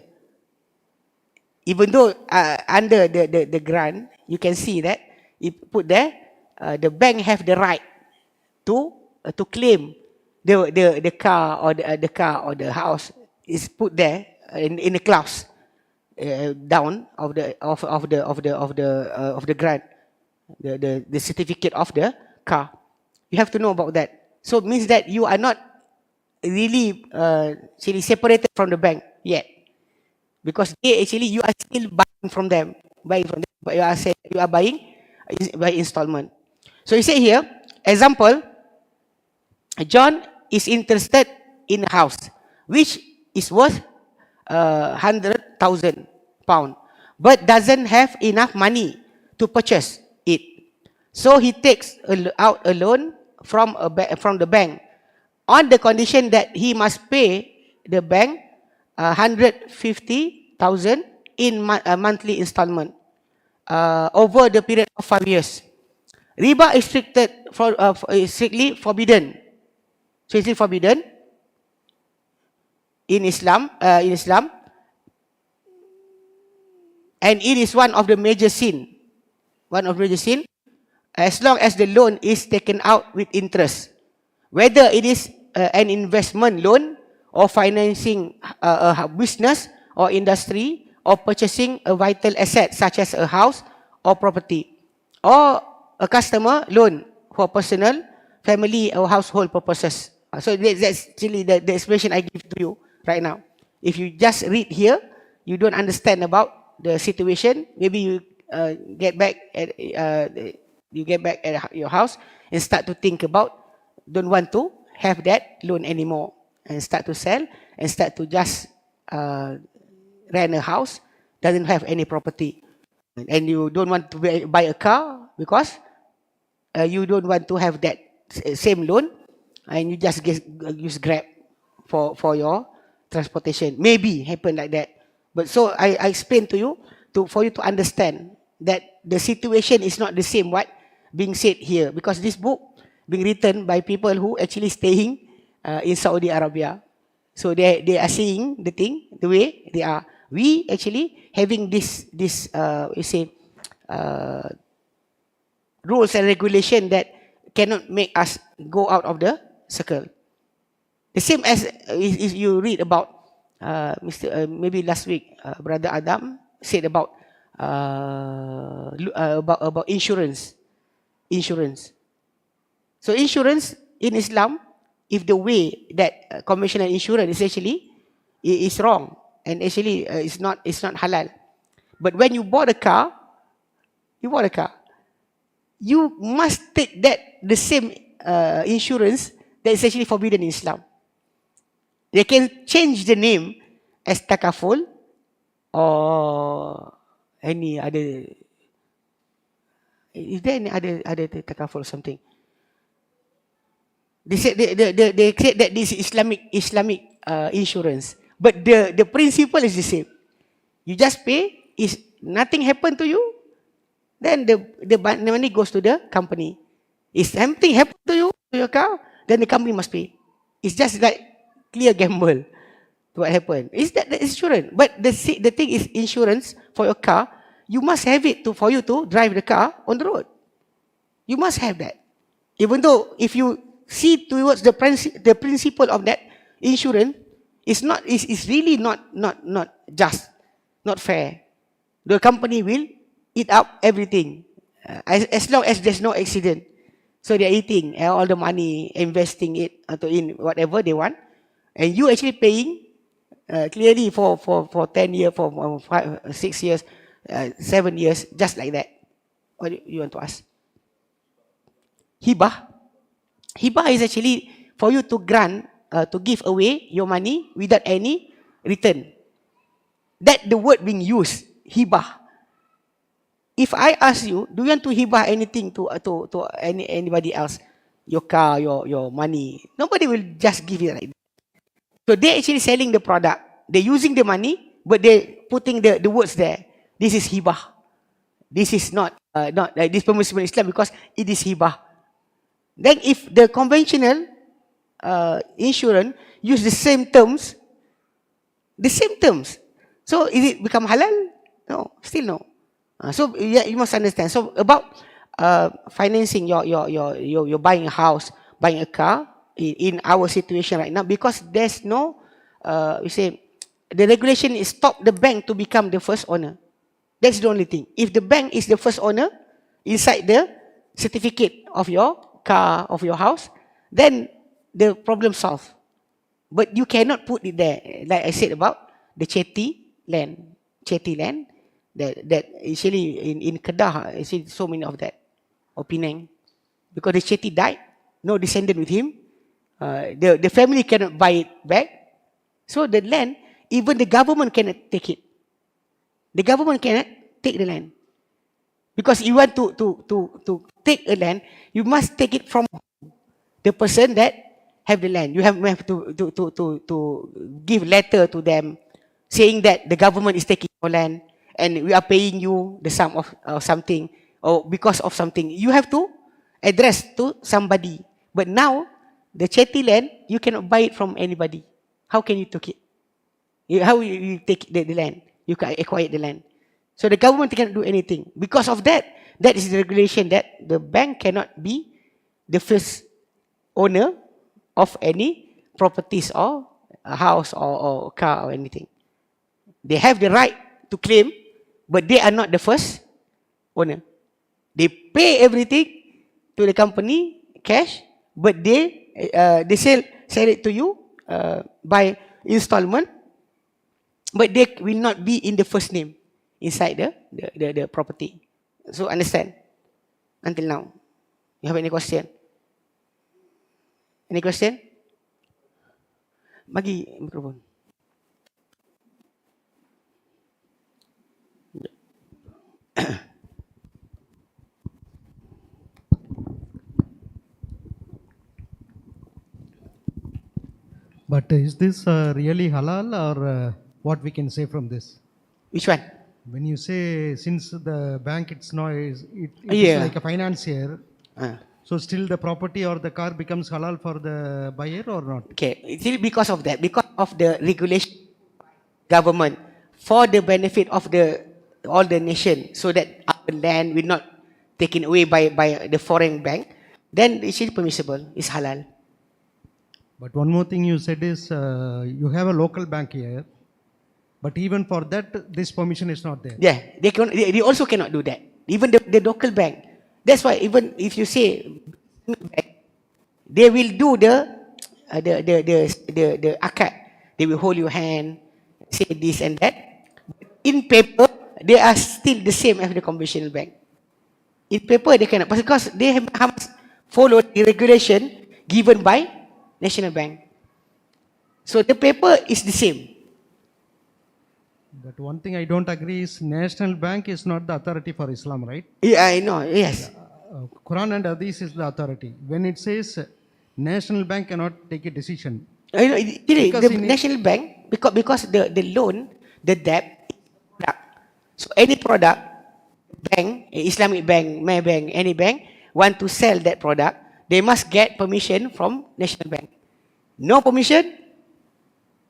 S1: Even though under the grant, you can see that it put there, the bank have the right to to claim the car or the car or the house is put there in the clause down of the grant, the certificate of the car. You have to know about that. So it means that you are not really separated from the bank yet, because you are still buying from them, but you are buying by installment. So you say here, example, John is interested in a house which is worth 100,000 pound, but doesn't have enough money to purchase it. So he takes out a loan from the bank on the condition that he must pay the bank 150,000 in monthly installment over the period of 5 years. Riba is strictly forbidden. So it's forbidden in Islam. And it is one of the major sin. As long as the loan is taken out with interest. Whether it is an investment loan or financing a business or industry or purchasing a vital asset such as a house or property, or a customer loan for personal, family or household purposes. So that's actually the explanation I give to you right now. If you just read here, you don't understand about the situation. Maybe you get back at your house and start to think about, don't want to have that loan anymore, and start to sell and start to just rent a house, doesn't have any property, and you don't want to buy a car because you don't want to have that same loan, and you just use Grab for your transportation. Maybe happen like that. But so I explained to you for you to understand that the situation is not the same what being said here, because this book being written by people who actually staying in Saudi Arabia. So they are seeing the thing the way they are. We actually having this rules and regulation that cannot make us go out of the circle. The same as if you read about maybe last week, Brother Adam said about insurance. So insurance in Islam, if the way that conventional insurance is actually is wrong, and actually it's not halal. But when you bought a car, you must take the same insurance that is actually forbidden in Islam. They can change the name as takaful or any other. Is there any other takaful or something? They said they said that this is Islamic insurance, but the principle is the same. You just pay. Is nothing happen to you, then the money goes to the company. If something happen to you, to your car, then the company must pay. It's just like clear gamble. What happened? Is that the insurance? But the thing is, insurance for your car, you must have it for you to drive the car on the road. You must have that. Even though if you see towards the principle of that insurance, it's really not just, not fair. The company will eat up everything as long as there's no accident. So they're eating all the money, investing it in whatever they want, and you actually paying clearly for 10 years, for 5, 6 years, 7 years, just like that. What do you want to ask? Hibah is actually for you to grant, to give away your money without any return. That the word being used, hibah. If I ask you, do you want to hibah anything to anybody else? Your car, your money. Nobody will just give it like that. So they're actually selling the product. They're using the money, but they're putting the words there. This is hibah. This is not like this permissible in Islam because it is hibah. Then if the conventional insurance use the same terms, so is it become halal? No, still no. So yeah, you must understand. So about financing, your buying a house, buying a car in our situation right now, because there's no, we say, the regulation is stop the bank to become the first owner. That's the only thing. If the bank is the first owner inside the certificate of your car, of your house, then the problem solved. But you cannot put it there, like I said about the Chatty Land. Chatty Land, that actually in Kedah, I see so many of that, or Penang. Because the Chatty died, no descendant with him, the family cannot buy it back. So the land, even the government cannot take it. The government cannot take the land. Because you want to take a land, you must take it from the person that have the land. You have to give letter to them saying that the government is taking your land and we are paying you the sum of something, or because of something. You have to address to somebody. But now, the Chatty Land, you cannot buy it from anybody. How can you take it? How you take the land? You can acquire the land. So the government cannot do anything. Because of that, that is the regulation that the bank cannot be the first owner of any properties or a house or car or anything. They have the right to claim, but they are not the first owner. They pay everything to the company, cash, but they sell it to you by installment, but they will not be in the first name inside the property. So understand? Until now. You have any question? Any question? Bagi microphone.
S2: But is this really halal, or what we can say from this?
S1: Which one?
S2: When you say, since the bank it is
S1: Yeah.
S2: like a financier, so still the property or the car becomes halal for the buyer or not?
S1: Okay, it's still because of that, because of the regulation government for the benefit of all the nation, so that our land will not taken away by the foreign bank, then it's still permissible, it's halal.
S2: But one more thing you said is, you have a local bank here, but even for that, this permission is not there.
S1: Yeah, they also cannot do that. Even the local bank. That's why even if you say they will do the akad. They will hold your hand, say this and that. In paper, they are still the same as the conventional bank. In paper, they cannot, because they have followed the regulation given by National Bank. So the paper is the same.
S2: But one thing I don't agree is National Bank is not the authority for Islam, right?
S1: Yeah, I know, yes.
S2: Quran and Hadith is the authority. When it says National Bank cannot take a decision.
S1: I know, the National Bank, because the loan, the debt, product. So any product, bank, Islamic bank, my bank, any bank, want to sell that product, they must get permission from National Bank. No permission,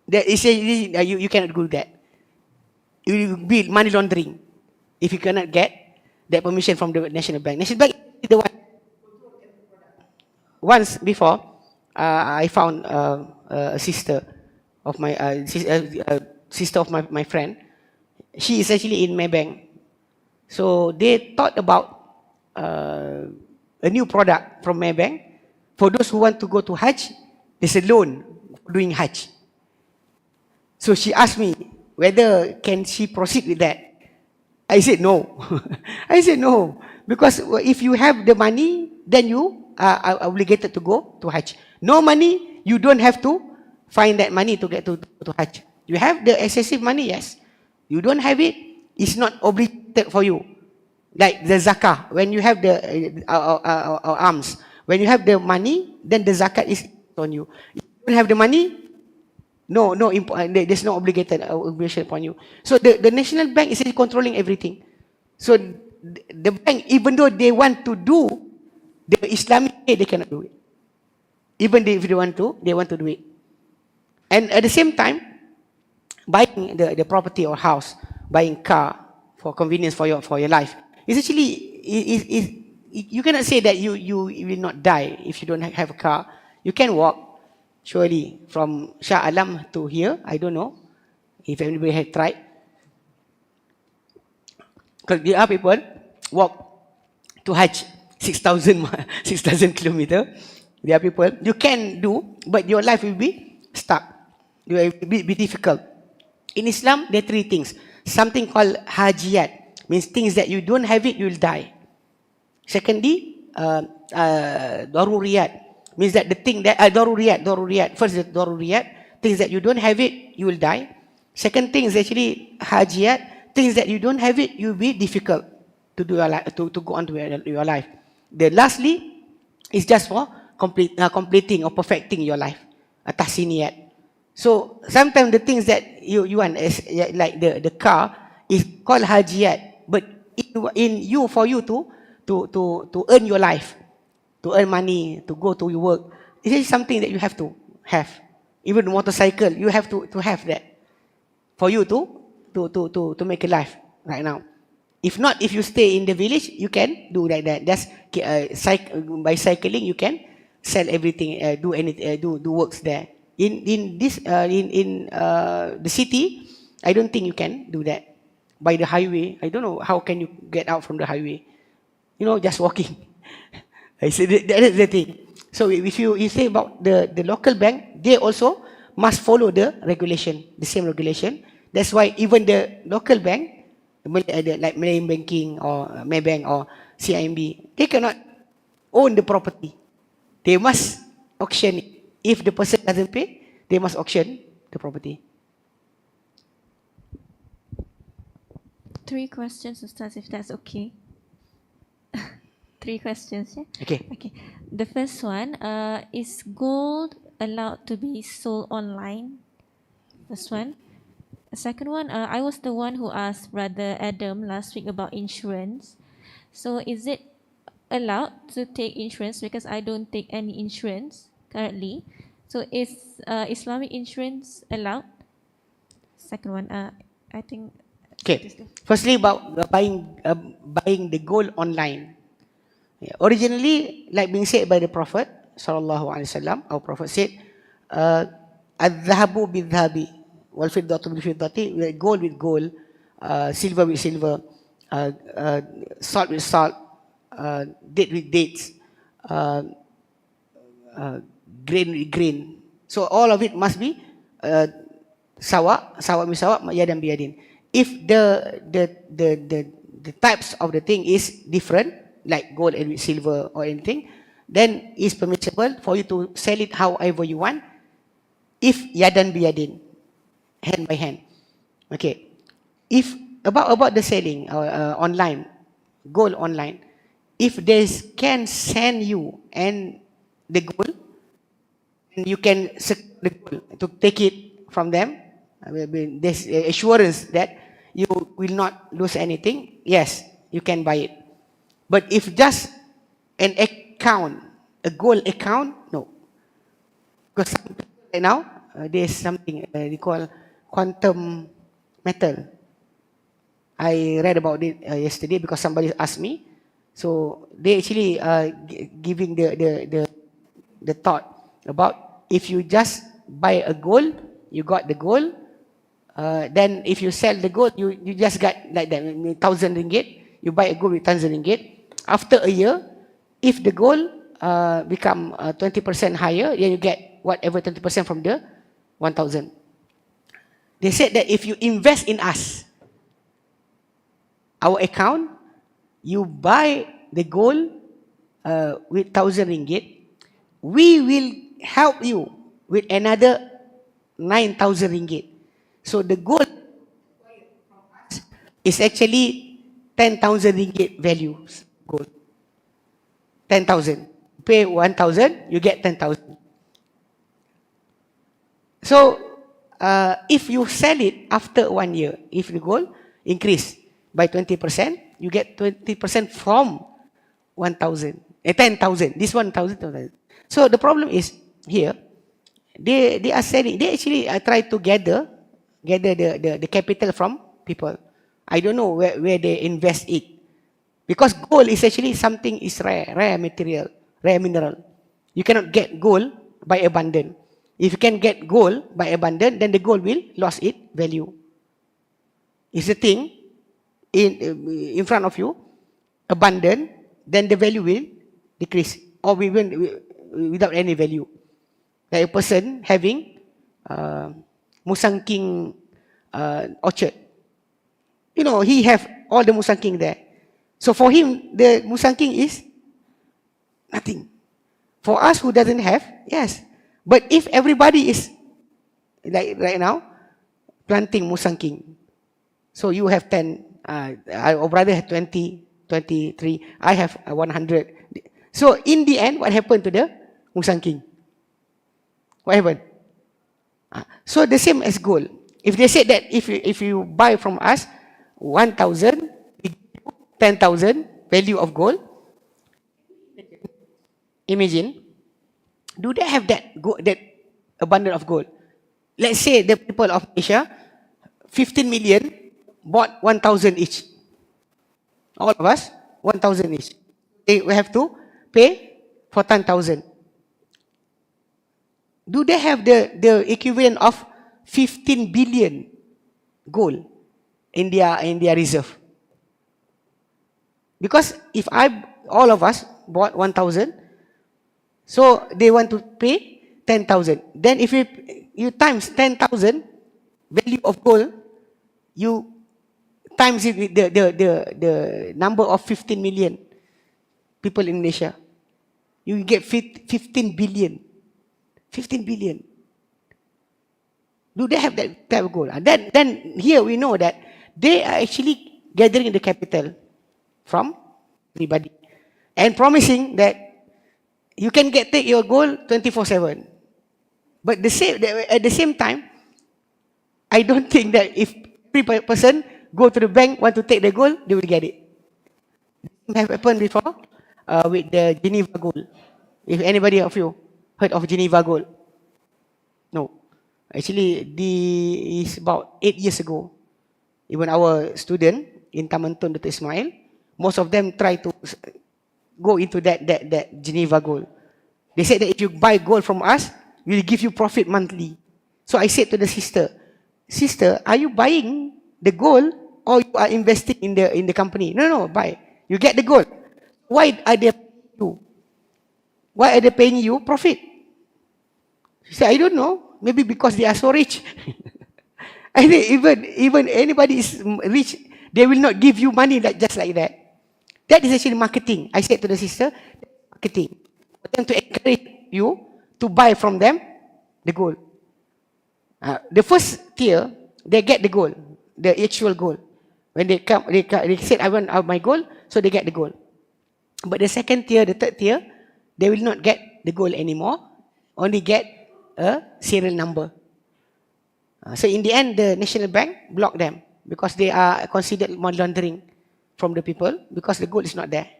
S1: you cannot do that. You will be money laundering if you cannot get that permission from the National Bank. National Bank is the one. Once before, I found a sister of my sister of my friend. She is actually in my bank. So they thought about a new product from my bank. For those who want to go to Hajj, there's a loan for doing Hajj. So she asked me whether can she proceed with that. I said no. I said no. Because if you have the money, then you are obligated to go to Hajj. No money, you don't have to find that money to get to Hajj. You have the excessive money, yes. You don't have it, it's not obligated for you. Like the zakah, when you have the alms, when you have the money, then the zakat is on you. If you don't have the money, there's no obligation upon you. So the National Bank is controlling everything. So the bank, even though they want to do the Islamic way, they cannot do it. Even if they want to do it. And at the same time, buying the property or house, buying car for convenience for your life, is actually you cannot say that you will not die if you don't have a car. You can walk, surely, from Shah Alam to here. I don't know if anybody had tried. Because there are people walk to Hajj 6,000 6,000 kilometer. There are people you can do, but your life will be stuck. It will be difficult. In Islam, there are three things. Something called hajiyat, means things that you don't have it, you will die. Secondly, daruriyat, means that the thing that daruriyat. First, the daruriyat, things that you don't have it, you will die. Second thing is actually hajiyat, things that you don't have it, you will be difficult to do your life, to go on to your life. The lastly is just for completing or perfecting your life. Tahsiniyat. So sometimes the things that you want, like the car, is called hajiyat, but for you to earn your life, to earn money, to go to your work, it is something that you have to have. Even the motorcycle, you have to have that for you to make a life right now. If not, if you stay in the village, you can do like that. Just by cycling, you can sell everything, do works there. In the city, I don't think you can do that. By the highway, I don't know how can you get out from the highway. Just walking. I said that is the thing. So if you say about the local bank, they also must follow the regulation, the same regulation. That's why even the local bank, like Malay Banking or Maybank or CIMB, they cannot own the property. They must auction it. If the person doesn't pay, they must auction the property.
S3: 3 questions, Ustaz, if that's okay. 3 questions, yeah?
S1: Okay.
S3: The first one, is gold allowed to be sold online? First one. The second one, I was the one who asked Brother Adam last week about insurance. So is it allowed to take insurance? Because I don't take any insurance currently. So is Islamic insurance allowed? Second one, I think.
S1: Okay. Firstly, about buying the gold online. Yeah. Originally, like being said by the Prophet sallallahu alaihi wasallam, our Prophet said, "Adhabu bidhabi, wal fiddatu bil fiddati." Gold with gold, silver with silver, salt with salt, date with dates, grain with grain. So all of it must be sawa with sawa, yadan biyadin. If the types of the thing is different, like gold and with silver or anything, then it's permissible for you to sell it however you want, if yadan biyadin, hand by hand. Okay. If about the selling online, gold online, if they can send you and the gold, and you can secure the gold to take it from them, there's assurance that you will not lose anything, yes, you can buy it. But if just an account, a gold account, no. Because right now, there's something they call quantum metal. I read about it yesterday because somebody asked me. So they actually giving the thought about if you just buy a gold, you got the gold. Then if you sell the gold, you just got like that, 1,000 ringgit. You buy a gold with 1,000 ringgit. After a year, if the gold become 20% higher, then you get whatever 20% from the 1,000. They said that if you invest in us, our account, you buy the gold with 1,000 ringgit, we will help you with another 9,000 ringgit. So the gold is actually 10,000 ringgit value gold. 10,000. Pay 1,000, you get 10,000. So if you sell it after 1 year, if the gold increase by 20%, you get 20% from 1,000, 10,000. This 1,000. So the problem is here, they are selling. They actually try to gather the capital from people. I don't know where they invest it. Because gold is actually something is rare material, rare mineral. You cannot get gold by abundance. If you can get gold by abundance, then the gold will lose its value. It's a thing in front of you, abundant, then the value will decrease or even without any value. Like a person having Musang King orchard. You know, he have all the Musang King there. So for him, the Musang King is nothing. For us who doesn't have, yes. But if everybody is, like right now, planting Musang King, so you have 10, our brother had 20, 23, I have 100. So in the end, what happened to the Musang King? What happened? So the same as gold. If they said that if you buy from us 1,000, 10,000 value of gold, imagine, do they have that abundance of gold? Let's say the people of Asia, 15 million, bought 1,000 each. All of us, 1,000 each. We have to pay for 10,000. Do they have the equivalent of 15 billion gold in their reserve? Because if all of us bought 1,000, so they want to pay 10,000. Then if you times 10,000 value of gold, you times it with the number of 15 million people in Malaysia, you get 15 billion. 15 billion. Do they have that type of gold? Then here we know that they are actually gathering the capital from everybody and promising that you can take your gold 24/7. But at the same time, I don't think that if every person go to the bank want to take the gold, they will get it. It have happened before with the Geneva gold. If anybody of you heard of Geneva gold? No. Actually, it's about 8 years ago. Even our student in Taman Tun, Dr. Ismail, most of them try to go into that Geneva gold. They said that if you buy gold from us, we'll give you profit monthly. So I said to the sister, are you buying the gold or you are investing in the company? No, buy. You get the gold. Why are they paying you? Why are they paying you profit? She said, I don't know. Maybe because they are so rich. I think even anybody is rich, they will not give you money just like that. That is actually marketing. I said to the sister, marketing. For them to encourage you to buy from them the gold. The first tier, they get the gold, the actual gold. When they come, they said, I want my gold, so they get the gold. But the second tier, the third tier, they will not get the gold anymore, only get a serial number. So in the end, the National Bank blocked them because they are considered money laundering from the people because the gold is not there.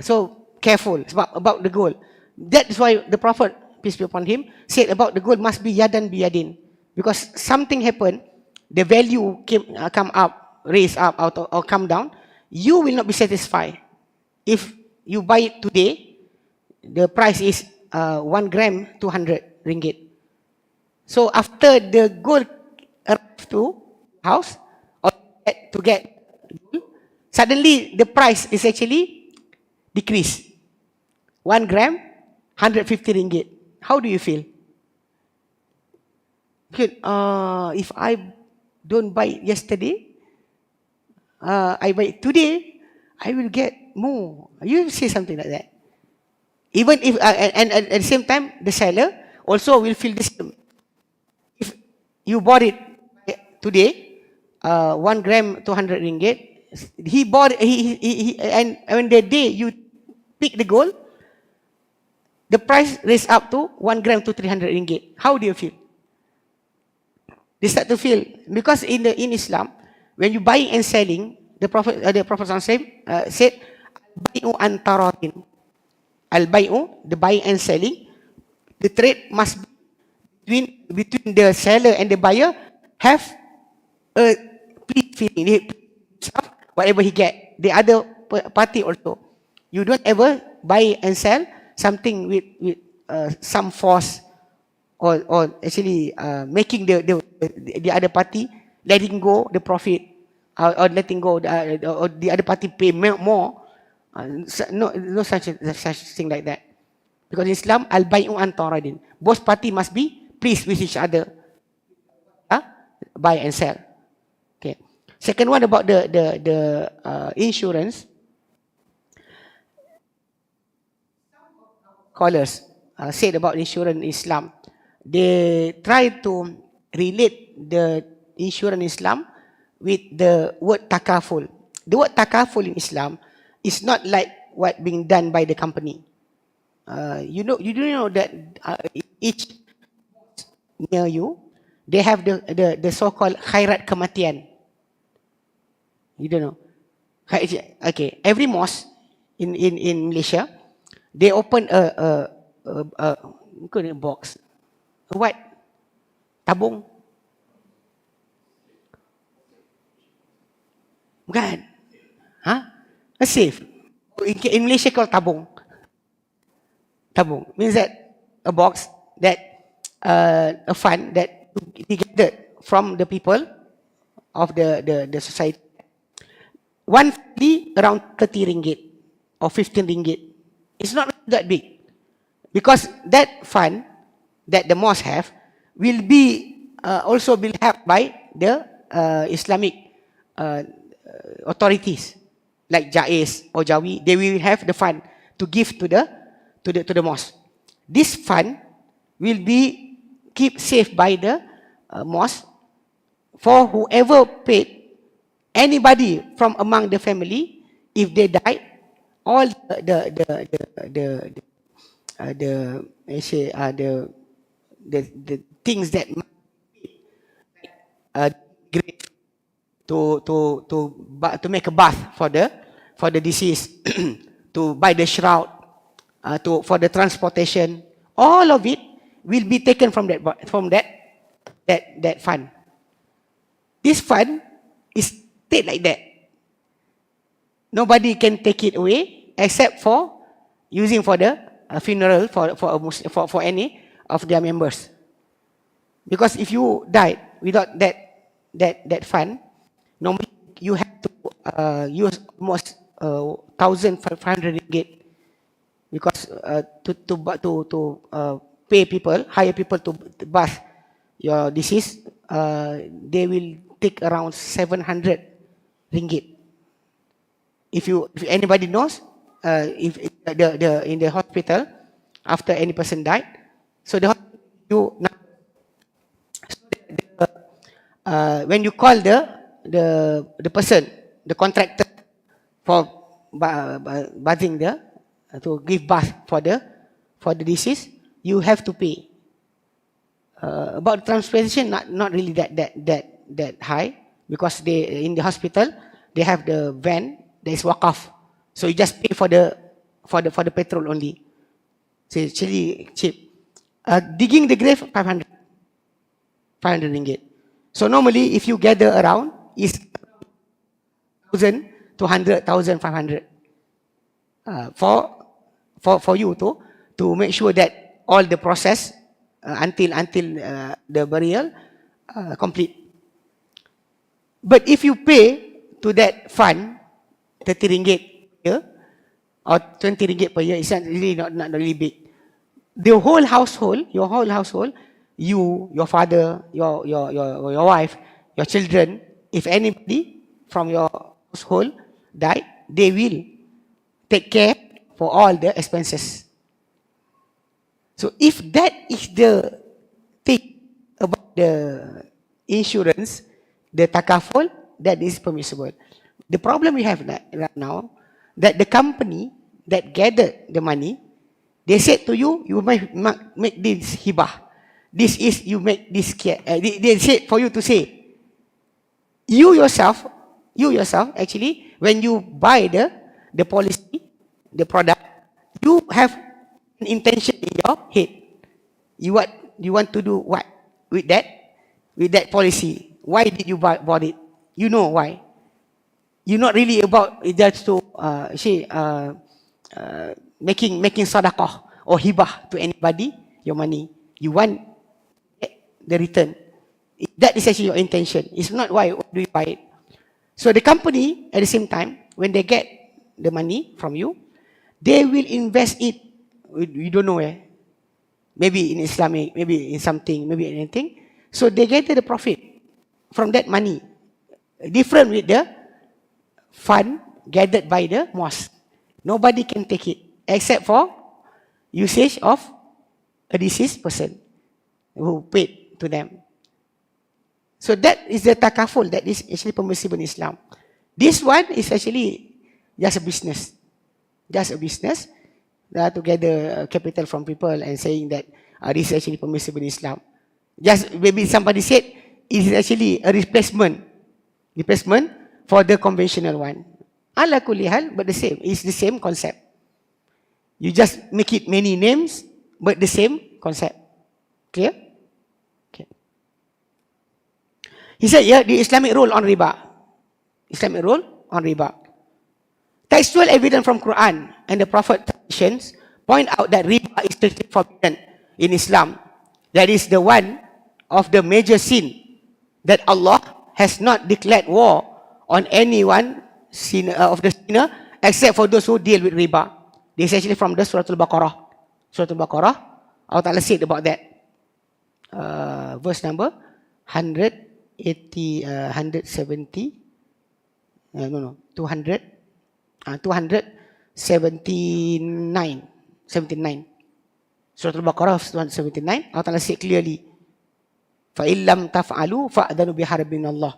S1: So careful about the gold. That is why the Prophet, peace be upon him, said about the gold must be yadan bi yadin. Because something happened, the value come up, raise up or come down, you will not be satisfied. If you buy it today, the price is 1 gram 200 ringgit. So after the gold arrives to house or to get gold, suddenly the price is actually decreased. 1 gram 150 ringgit. How do you feel? If I don't buy it yesterday, I buy it today, I will get more. You say something like that. Even if, and at the same time, the seller also will feel the same. If you bought it today, 1 gram 200 ringgit, he bought and when the day you pick the gold, the price raised up to 1 gram to 300 ringgit. How do you feel? They start to feel, because in Islam, when you buying and selling, the Prophet said, "Al-bay'u an taratin." Al-bay'u, the buying and selling, the trade must be between the seller and the buyer have a pleased feeling. Whatever he get, the other party also. You don't ever buy and sell something with some force, or actually making the other party letting go the profit, or letting go or the other party pay more. No such thing like that. Because in Islam, al-bay'u an taradin. Both party must be pleased with each other. Buy and sell. Okay. Second one about the insurance. Scholars said about insurance in Islam, they try to relate the insurance in Islam with the word takaful. The word takaful in Islam is not like what being done by the company. You do know that each near you, they have the so-called khairat kematian. You don't know. Okay, every mosque in Malaysia, they open a box. What? Tabung. Bukan. A safe. In Malaysia called tabung. Tabung means that a box that a fund that we gathered from the people of the society. One fee around 30 ringgit or 15 ringgit. It's not that big, because that fund that the mosque have will be also be helped by the Islamic authorities like Jais or Jawi. They will have the fund to give to the mosque. This fund will be kept safe by the mosque for whoever paid. Anybody from among the family, if they died, all the things that great to make a bath for the deceased, to buy the shroud, for the transportation, all of it will be taken from that fund. This fund is stayed like that. Nobody can take it away except for using for the funeral for any of their members. Because if you died without that fund, normally you have to use almost 1,500 ringgit, because to pay people, hire people to bath your deceased, they will take around 700 ringgit. If anybody knows, if in the hospital, after any person died, so when you call the person, the contractor for bathing to give bath for the deceased, you have to pay. About transportation, not really that high, because they in the hospital they have the van. There is waqaf, so you just pay for the petrol only. So it's actually cheap. Digging the grave, 500 ringgit. So normally, if you gather around, is 1,000 to 1,500 for you to make sure that all the process until the burial complete. But if you pay to that fund 30 ringgit per year or 20 ringgit per year, it's really not really big. The whole household, your whole household, you, your father, your wife, your children, if anybody from your household died, they will take care for all the expenses. So if that is the thing about the insurance, the takaful, that is permissible. The problem we have right now, that the company that gathered the money, they said to you, you might make this hibah. This is, you make this care. They said for you to say, you yourself, actually, when you buy the policy, the product, you have an intention in your head. You want to do what with that policy? Why did you bought it? You know why. You're not really about just to making sadaqah or hibah to anybody your money. You want the return. That is actually your intention. It's not why do you buy it. So the company at the same time, when they get the money from you, they will invest it. We don't know where. Maybe in Islamic, maybe in something, maybe in anything. So they get the profit from that money. Different with the fund gathered by the mosque. Nobody can take it except for usage of a deceased person who paid to them. So that is the takaful that is actually permissible in Islam. This one is actually just a business. Just a business to gather capital from people and saying that this is actually permissible in Islam. Just maybe somebody said it is actually a replacement for the conventional one. Ala kulli hal, but the same. It's the same concept. You just make it many names, but the same concept. Clear? Okay. He said, yeah, the Islamic rule on riba. Islamic rule on riba. Textual evidence from Quran and the Prophet traditions point out that riba is strictly forbidden in Islam. That is the one of the major sin that Allah has not declared war on anyone of the sinner except for those who deal with riba. This is actually from the Surah Al-Baqarah. Surah Al-Baqarah, Allah Ta'ala said about that. Verse number 279. Surah Al-Baqarah 179, Allah Ta'ala said clearly, فَإِن لَمْ تَفْعَلُوا فَأْذَنُوا بِحَرْبٍ مِّنَ اللَّهِ.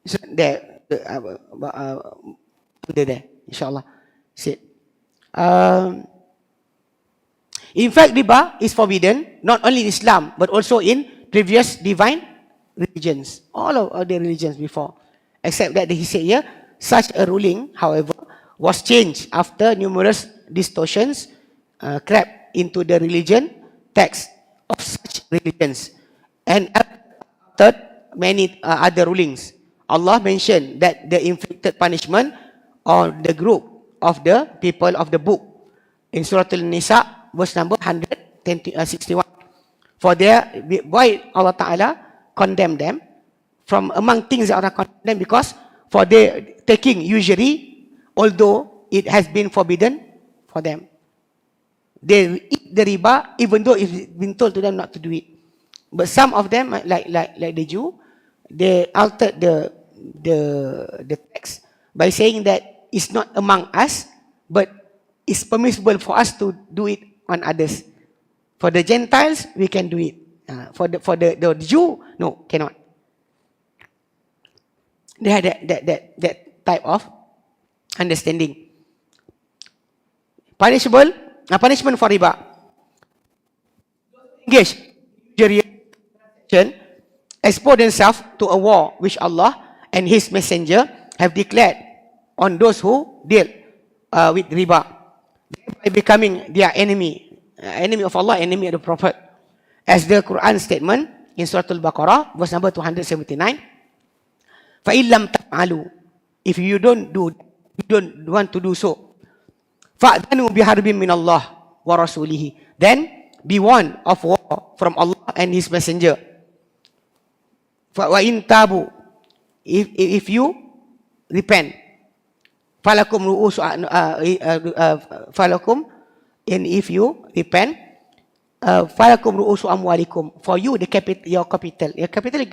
S1: So there, under there, insyaAllah, said. In fact, riba is forbidden not only in Islam, but also in previous divine religions. All of the religions before. Except that he said here, such a ruling, however, was changed after numerous distortions crept into the religion text of such religions. And after many other rulings, Allah mentioned that the inflicted punishment on the group of the people of the book in Surah Al-Nisa, verse number 161. For why Allah Ta'ala condemned them from among things that Allah condemned them, because for their taking usury, although it has been forbidden for them. They eat the riba even though it's been told to them not to do it. But some of them, like the Jew, they altered the text by saying that it's not among us, but it's permissible for us to do it on others. For the Gentiles, we can do it. For the Jew, no, cannot. They had that type of understanding. Punishment for riba. Engage expose themselves to a war which Allah and His Messenger have declared on those who deal with riba, by becoming their enemy of Allah, enemy of the Prophet. As the Quran statement in Surah Al-Baqarah, verse number 279, فَإِن لَمْ تَفْعَلُوا, if you don't want to do so, فَأْذَنُوا بِحَرْبٍ مِّنَ اللَّهِ وَرَسُولِهِ, then be warned of war from Allah and His Messenger. وَإِن تَابُوا, if you repent, فَلَكُمْ and if you repent, فَلَكُمْ رُؤُوسُ أَمْوَالِكُمْ, for you your capital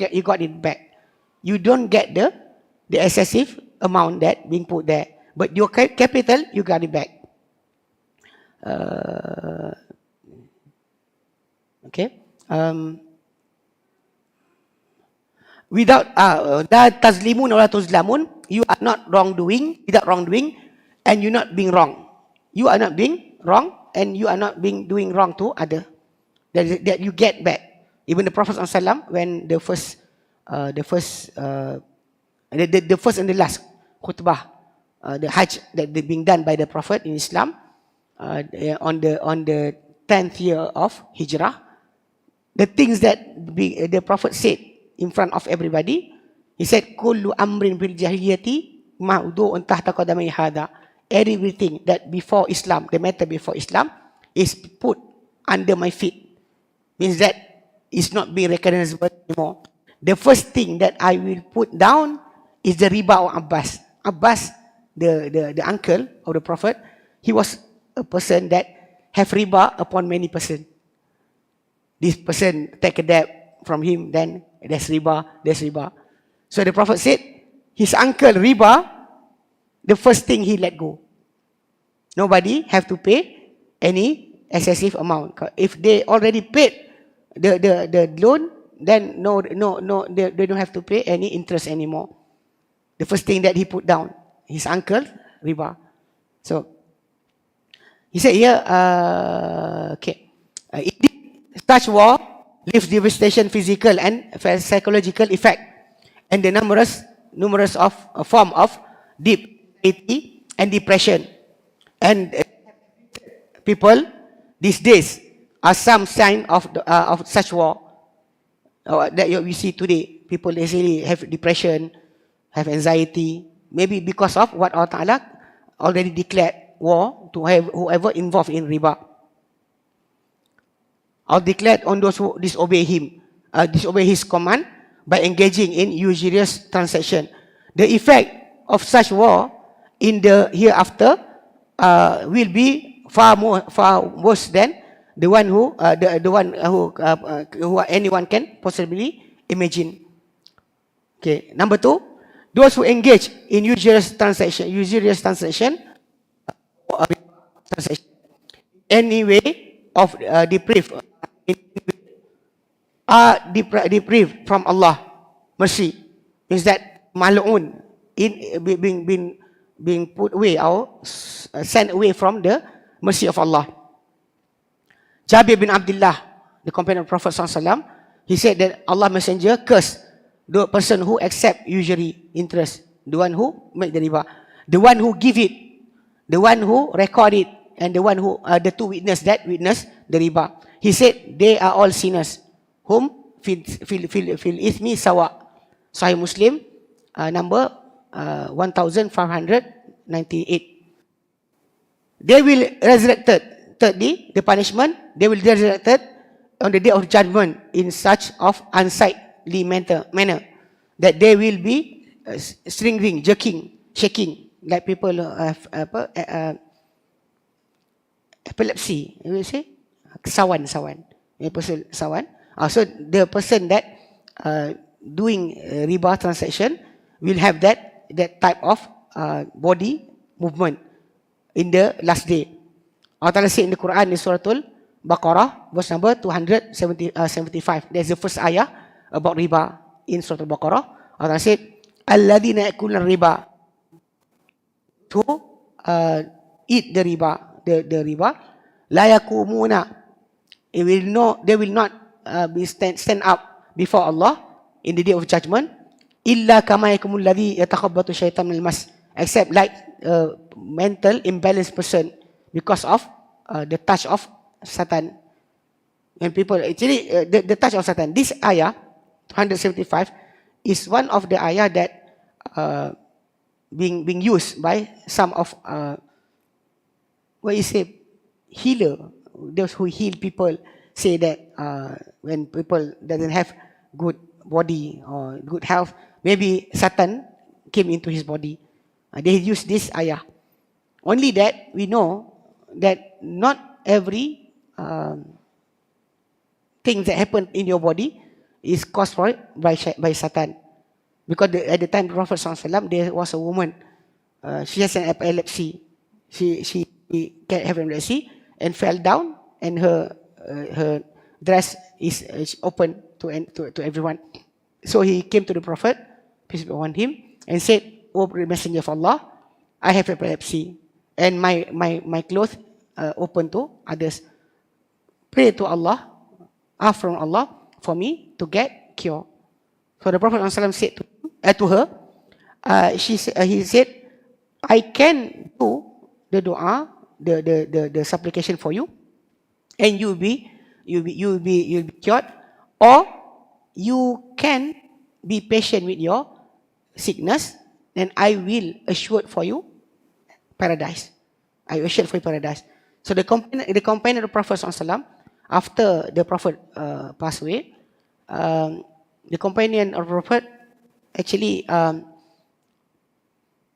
S1: you got it back. You don't get the excessive amount that being put there, but your capital you got it back. Okay. Without la tazlimun wa la tuzlamun, you are not wrongdoing, without wrongdoing, and you're not being wrong. You are not being wrong, and you are not doing wrong to other. That you get back. Even the Prophet ﷺ, when the first and the last khutbah, the Hajj that being done by the Prophet in Islam, on the 10th year of Hijrah, the things that the Prophet said in front of everybody, He said, Kullu amrin fil jahiliyati ma'udu'un tahta qadamai hadha. Everything that before Islam, the matter before Islam, is put under my feet. Means that it's not being recognizable anymore. The first thing that I will put down is the riba of Abbas. Abbas, the uncle of the Prophet, he was a person that have riba upon many person. This person take a debt from him, then there's riba, there's riba. So the Prophet said, his uncle riba, the first thing he let go. Nobody have to pay any excessive amount. If they already paid the loan, then no, they don't have to pay any interest anymore. The first thing that he put down, his uncle riba. So he said here, such war leaves devastation, physical and psychological effect, and the numerous of form of deep anxiety and depression. And people these days are some sign of such war that we see today. People easily have depression, have anxiety, maybe because of what Allah Ta'ala already declared war to have whoever involved in riba, or declared on those who disobey him, disobey his command by engaging in usurious transaction. The effect of such war in the hereafter will be far worse than the one who anyone can possibly imagine. Okay, number 2, those who engage in usurious transaction, any way of deprived are deprived from Allah mercy. Means that mal'un, in being put away or sent away from the mercy of Allah. Jabir bin Abdullah, the companion of Prophet ﷺ, he said that Allah Messenger cursed the person who accept usury interest, the one who make the riba, the one who give it, the one who record it, and the one who the two witness that witness the riba. He said they are all sinners whom fil ithmi sawa. Sahih Muslim number 1598. They will resurrected. Thirdly, the punishment, they will be resurrected on the day of judgment in such of unsightly manner that they will be stringing, jerking, shaking, like people have epilepsy. You will say sawan. Sawan. So the person that doing riba transaction will have that type of body movement in the last day. Allah Ta'ala said in the Quran in Suratul Baqarah, verse number 275. There's the first ayah about riba in Suratul Baqarah. Allah Ta'ala said, Alladhina yakulun riba, to eat the riba, the riba, la yakumuna, they will not be stand up before Allah in the day of judgment, illa kama yakumul ladhi yatakhabbatu syaitan minal mas, except like a mental imbalanced person because of the touch of Satan. When people actually the touch of Satan. This ayah 275 is one of the ayah that being used by some of what you say healer, those who heal people, say that when people doesn't have good body or good health, maybe Satan came into his body. They use this ayah. Only that we know that not every thing that happened in your body is caused for it by Satan. Because at the time of Prophet ﷺ, there was a woman, she has an epilepsy. She can't have epilepsy and fell down, and her dress is open to everyone. So he came to the Prophet, peace be upon him, and said, "O Messenger of Allah, I have epilepsy, and my clothes open to others. Pray to Allah, ask from Allah for me to get cure." So the Prophet ﷺ said to her, he said, "I can do the dua, the supplication for you, and you'll be cured, or you can be patient with your sickness, then I will assure for you paradise. I assure for you paradise. So the companion of the Prophet ﷺ, after the Prophet passed away, the companion of the Prophet actually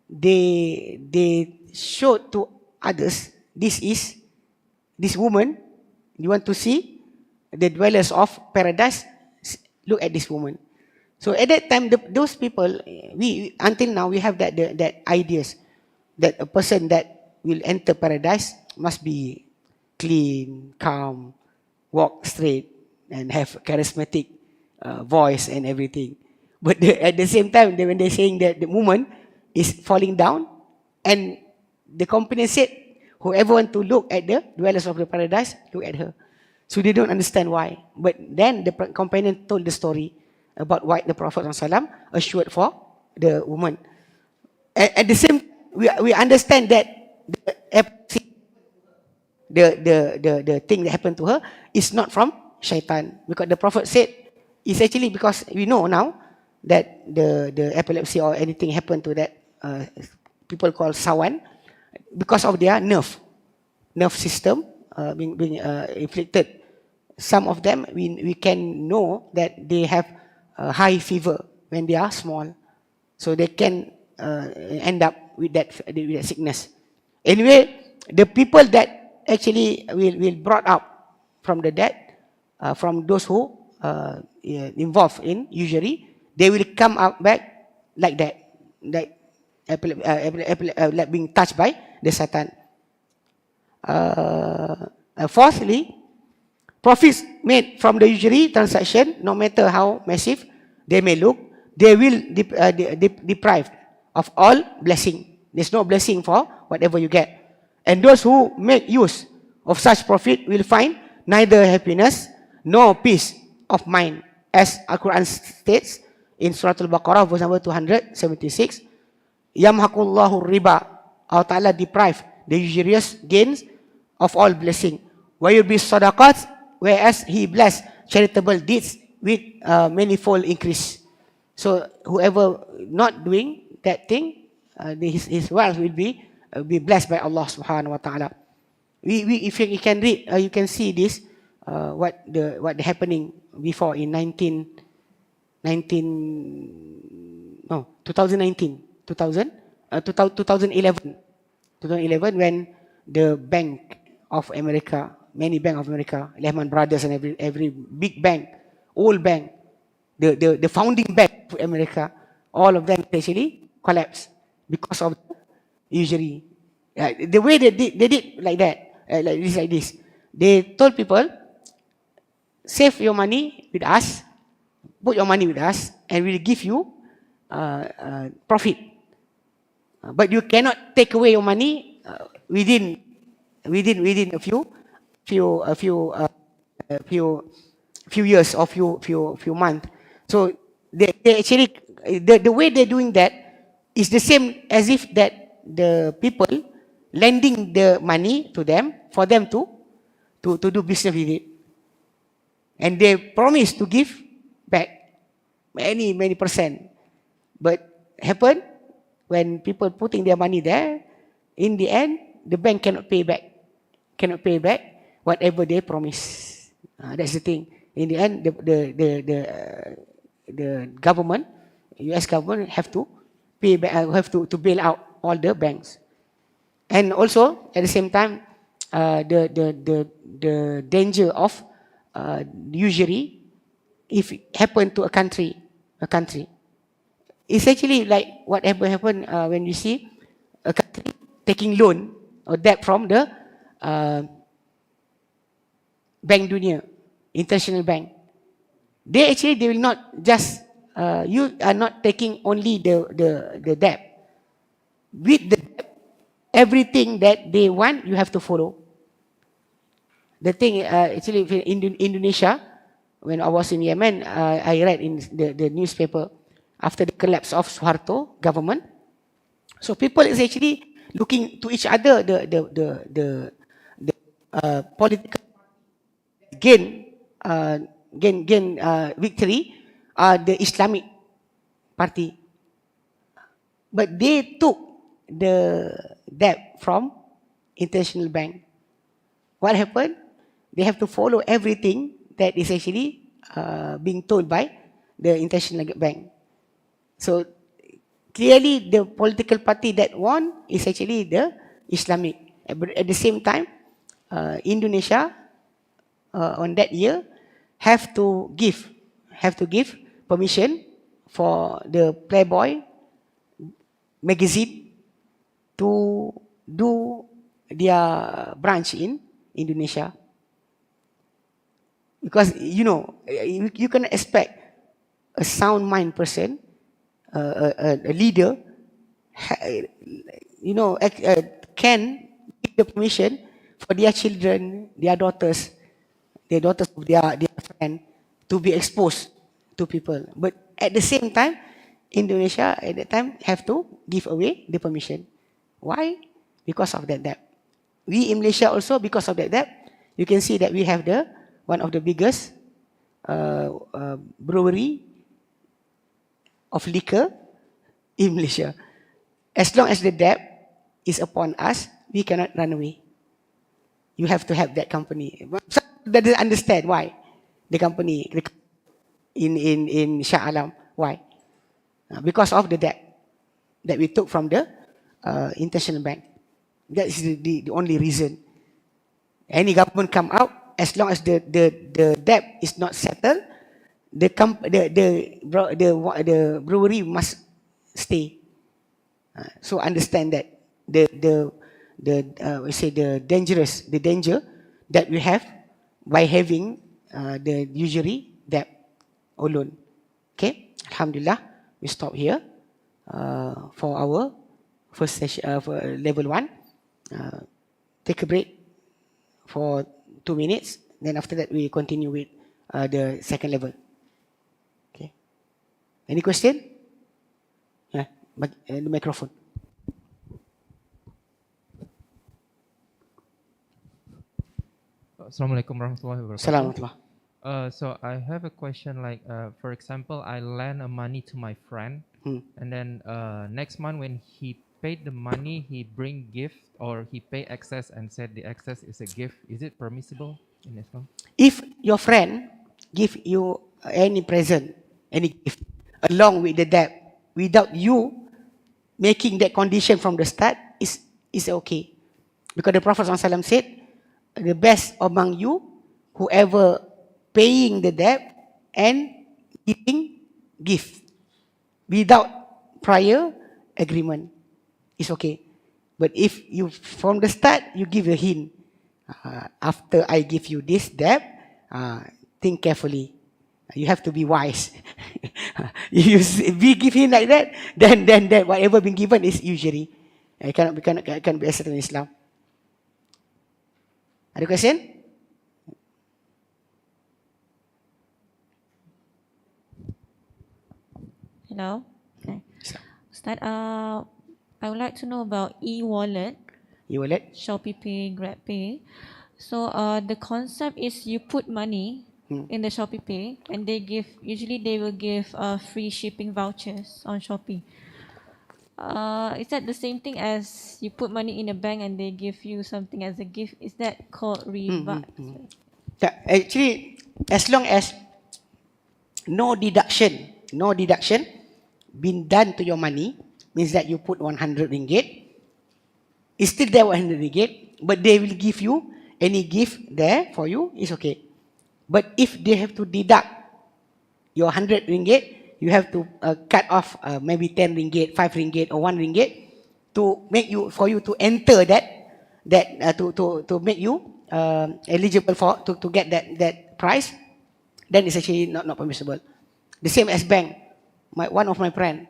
S1: they showed to others, this woman. You want to see the dwellers of paradise? Look at this woman. So at that time, those people, we until now we have that ideas that a person that will enter paradise must be clean, calm, walk straight, and have charismatic voice and everything. But at the same time, when they're saying that the woman is falling down, and the company said, whoever want to look at the dwellers of the paradise, look at her. So they don't understand why. But then the companion told the story about why the Prophet ﷺ assured for the woman. At the same, we understand that the thing that happened to her is not from shaitan, because the Prophet said it's actually because we know now that the epilepsy or anything happened to that people call sawan, because of their nerve system being inflicted. Some of them we can know that they have high fever when they are small, so they can end up with that sickness. Anyway, the people that actually will brought up from the dead, from those who involved in usury, they will come up back like that, like being touched by the Satan. Fourthly, profits made from the usury transaction, no matter how massive they may look, they will deprived of all blessing. There's no blessing for whatever you get. And those who make use of such profit will find neither happiness nor peace of mind. As Al-Quran states in Surah Al-Baqarah, verse number 276, Yamhaqullahu riba, Allah Ta'ala deprive the usurious gains of all blessing. Where you be sadaqat, whereas He bless charitable deeds with manifold increase. So whoever not doing that thing, his wealth will be blessed by Allah Subhanahu Wa Taala. If you can read, you can see this what the happening before in 2011 when the Bank of America, many Bank of America, Lehman Brothers and every big bank, old bank, the founding bank of America, all of them actually collapsed because of usury. The way they did like that, like this. They told people, save your money with us, put your money with us, and we'll give you profit. But you cannot take away your money within a few years or few months. So they actually the way they're doing that is the same as if that the people lending the money to them for them to do business with it, and they promise to give back many percent. But happen when people putting their money there, in the end the bank cannot pay back whatever they promise. That's the thing. In the end, the government, U.S. government, have to pay back, have to bail out all the banks. And also at the same time, the danger of usury, if it happen to a country, it's actually like whatever happened when you see a country taking loan or debt from the Bank Dunia, International Bank. They will not just you are not taking only the debt. With the debt, everything that they want, you have to follow. The thing actually in Indonesia, when I was in Yemen, I read in the newspaper after the collapse of Suharto government. So people is actually looking to each other, the political gain victory, the Islamic party. but they took the debt from international bank. What happened? They have to follow everything that is actually being told by the international bank. So clearly the political party that won is actually the Islamic. But at the same time, Indonesia on that year have to give permission for the Playboy magazine to do their branch in Indonesia. Because you can expect a sound mind person, a leader, can give the permission for their children, their daughters of their friend to be exposed to people. But at the same time, Indonesia at that time have to give away the permission. Why? Because of that debt. We in Malaysia also, because of that debt, you can see that we have one of the biggest brewery of liquor in Malaysia. As long as the debt is upon us, we cannot run away. You have to have that company. Some doesn't understand why the company in Shah Alam. Why? Because of the debt that we took from the international bank. That is the only reason. Any government come out, as long as the debt is not settled, the brewery must stay. So understand that the danger that we have by having the usury debt or loan. Okay, Alhamdulillah, we stop here for our first session for level 1. Take a break for 2 minutes. Then after that, we continue with the second level. Okay. Any question? Yeah, the microphone.
S4: Assalamualaikum warahmatullahi wabarakatuh.
S1: Assalamualaikum.
S4: So I have a question like, for example, I lend a money to my friend, and then next month when he paid the money, he bring gift or he pay excess and said the excess is a gift. Is it permissible in Islam?
S1: If your friend give you any present, any gift, along with the debt, without you making that condition from the start, is okay. Because the Prophet ﷺ said, the best among you, whoever paying the debt and giving gift without prior agreement, is okay. But if you from the start you give a hint, after I give you this debt, think carefully. You have to be wise. If we give him like that, then whatever been given is usury. It cannot be accepted in Islam. Ada question?
S3: Hello. Okay. Ustaz, I would like to know about e-wallet.
S1: E-wallet?
S3: Shopee Pay, Grab Pay. So the concept is you put money in the Shopee Pay, and usually they will give free shipping vouchers on Shopee. Is that the same thing as you put money in a bank and they give you something as a gift? Is that called riba?
S1: Actually, as long as no deduction been done to your money, means that you put 100 ringgit, it's still there 100 ringgit, but they will give you any gift there for you, it's okay. But if they have to deduct your 100 ringgit, you have to cut off maybe 10 ringgit, 5 ringgit or 1 ringgit for you to enter to make you eligible to get that price, then it's actually not permissible. The same as bank. One of my friend,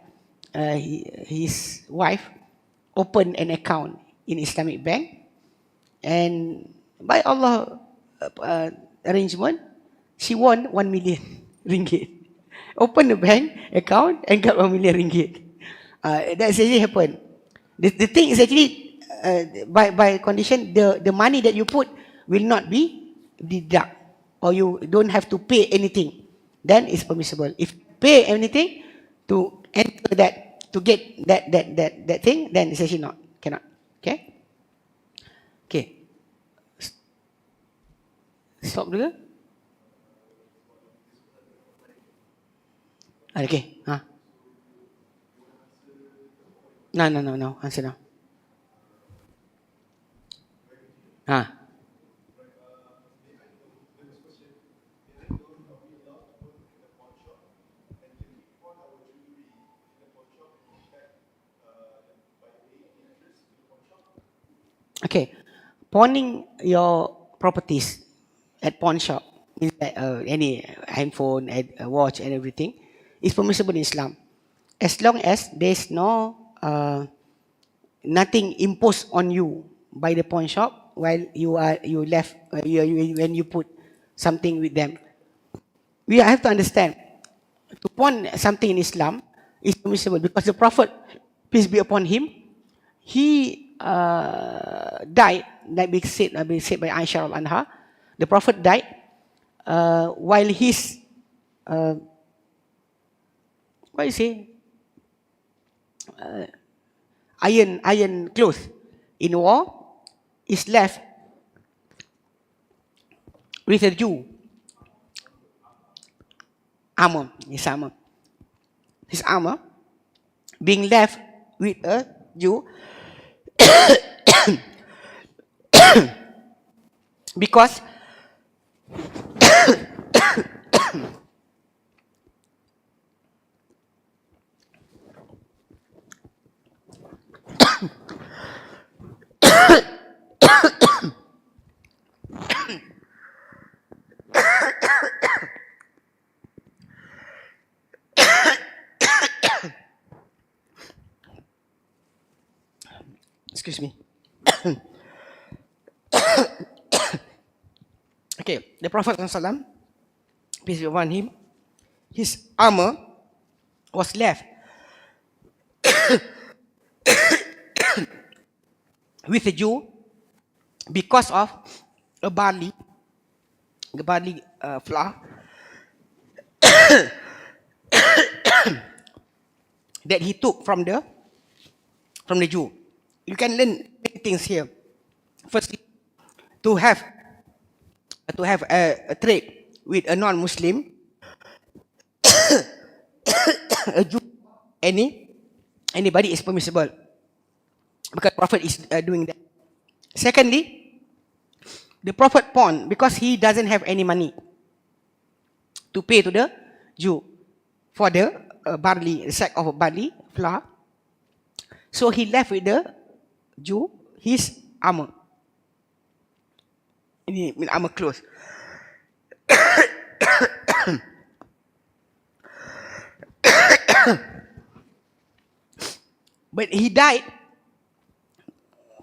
S1: his wife opened an account in Islamic bank, and by Allah arrangement, she won 1 million ringgit. Open the bank account and got 1 million ringgit. That's actually happened. The thing is actually by condition, the money that you put will not be deduct, or you don't have to pay anything. Then it's permissible. If you pay anything to enter that to get that thing, then it's actually not, cannot. Okay? Okay. Stop dulu. Okay. No. Answer now. Okay. Pawning your properties at pawn shop, is that any handphone, watch and everything, is permissible in Islam, as long as there's no nothing imposed on you by the pawn shop while when you put something with them. We have to understand, to pawn something in Islam is permissible because the Prophet, peace be upon him, he died, like we said by Aisha anha. The Prophet died while his what you say, iron cloth in war is left with a Jew. Armor, his armor being left with a Jew because excuse me. Okay, the Prophet ﷺ, peace be upon him, his armor was left with a Jew because of a barley flour that he took from the Jew. You can learn many things here. Firstly, to have a trade with a non-Muslim, a Jew, anybody is permissible, because Prophet is doing that. Secondly, the Prophet pawned because he doesn't have any money to pay to the Jew for the sack of barley flour. So he left with the Jew his armor. Ini armor clothes. But he died,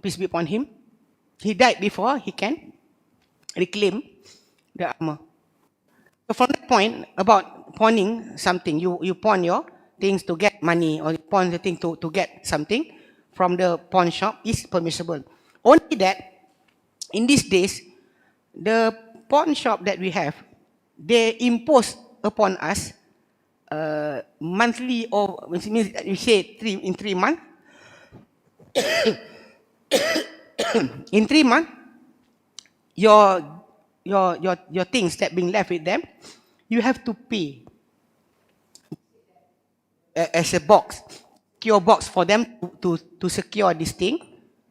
S1: peace be upon him, he died before he can reclaim the armor. So from that point about pawning something, you pawn your things to get money, or you pawn the thing to get something from the pawn shop is permissible. Only that in these days, the pawn shop that we have, they impose upon us monthly, or which means you say in 3 months. In 3 months, your things that being left with them, you have to pay as a box, secure box for them to secure this thing.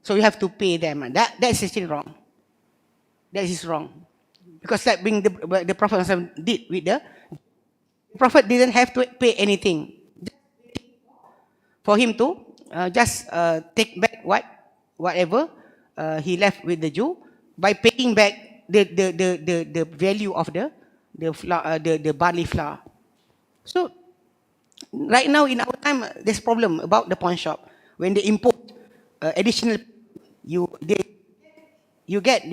S1: So you have to pay them. That is still wrong. That is wrong, because that being the Prophet did with the Prophet didn't have to pay anything for him to just take back whatever he left with the Jew by paying back the value of the barley flour. So right now in our time, there's problem about the pawn shop. When they import additional, you get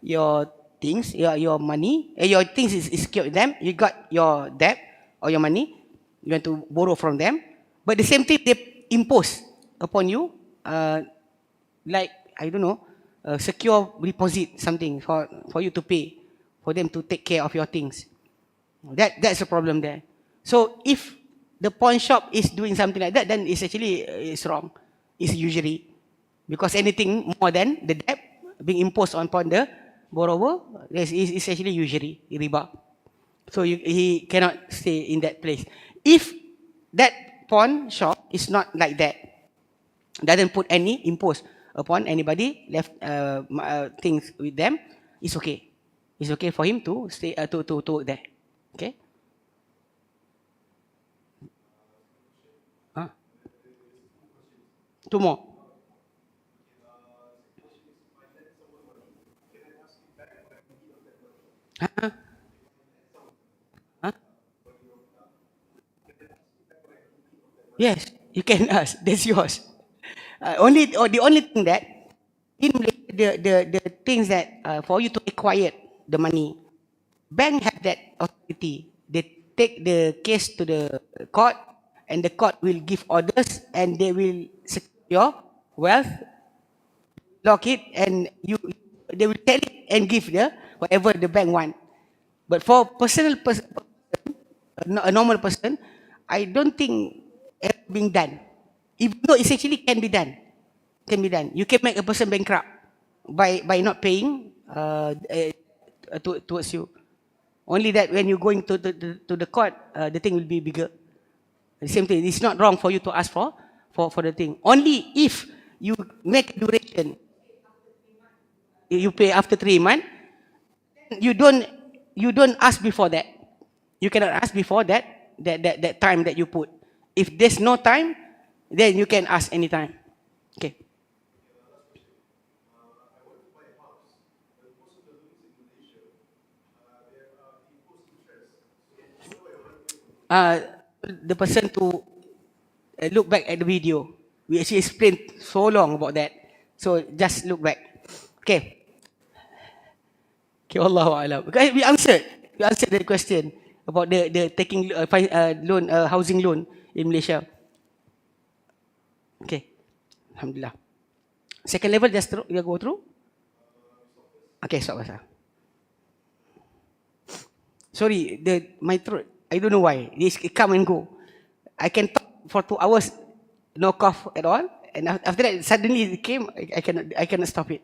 S1: your things, your money, your things is secured with them. You got your debt or your money, you want to borrow from them, but the same thing they impose upon you, like I don't know, secure deposit, something for you to pay, for them to take care of your things. That's a problem there. So if the pawn shop is doing something like that, then it's actually it's wrong. It's usury. Because anything more than the debt being imposed upon the borrower is actually usury, riba. So he cannot stay in that place. If that pawn shop is not like that, doesn't put any impose upon anybody, left things with them, it's okay. It's okay for him to stay to work there. Okay. Two more. Huh? Huh? Yes, you can ask. That's yours. The only thing that in the things that for you to acquire the money, bank have that authority. They take the case to the court, and the court will give orders, and they will secure your wealth, lock it, and they will tell it and give the whatever the bank want. But for personal person, a normal person, I don't think it's being done. Even though it actually can be done. Can be done. You can make a person bankrupt by not paying towards you. Only that when you're going to the court, the thing will be bigger. The same thing. It's not wrong for you to ask for the thing. Only if you make duration, you pay after 3 months, you don't ask before that. You cannot ask before that time that you put. If there's no time, then you can ask anytime. Okay. The person to look back at the video. We actually explained so long about that. So just look back. Okay. Okay, Allahu A'lam. Because we answered the question about the taking loan, housing loan in Malaysia. Okay. Alhamdulillah. Second level, just you go through. Okay, stop. Sorry, my throat. I don't know why. This come and go. I can talk for 2 hours, no cough at all, and after that suddenly it came. I cannot stop it.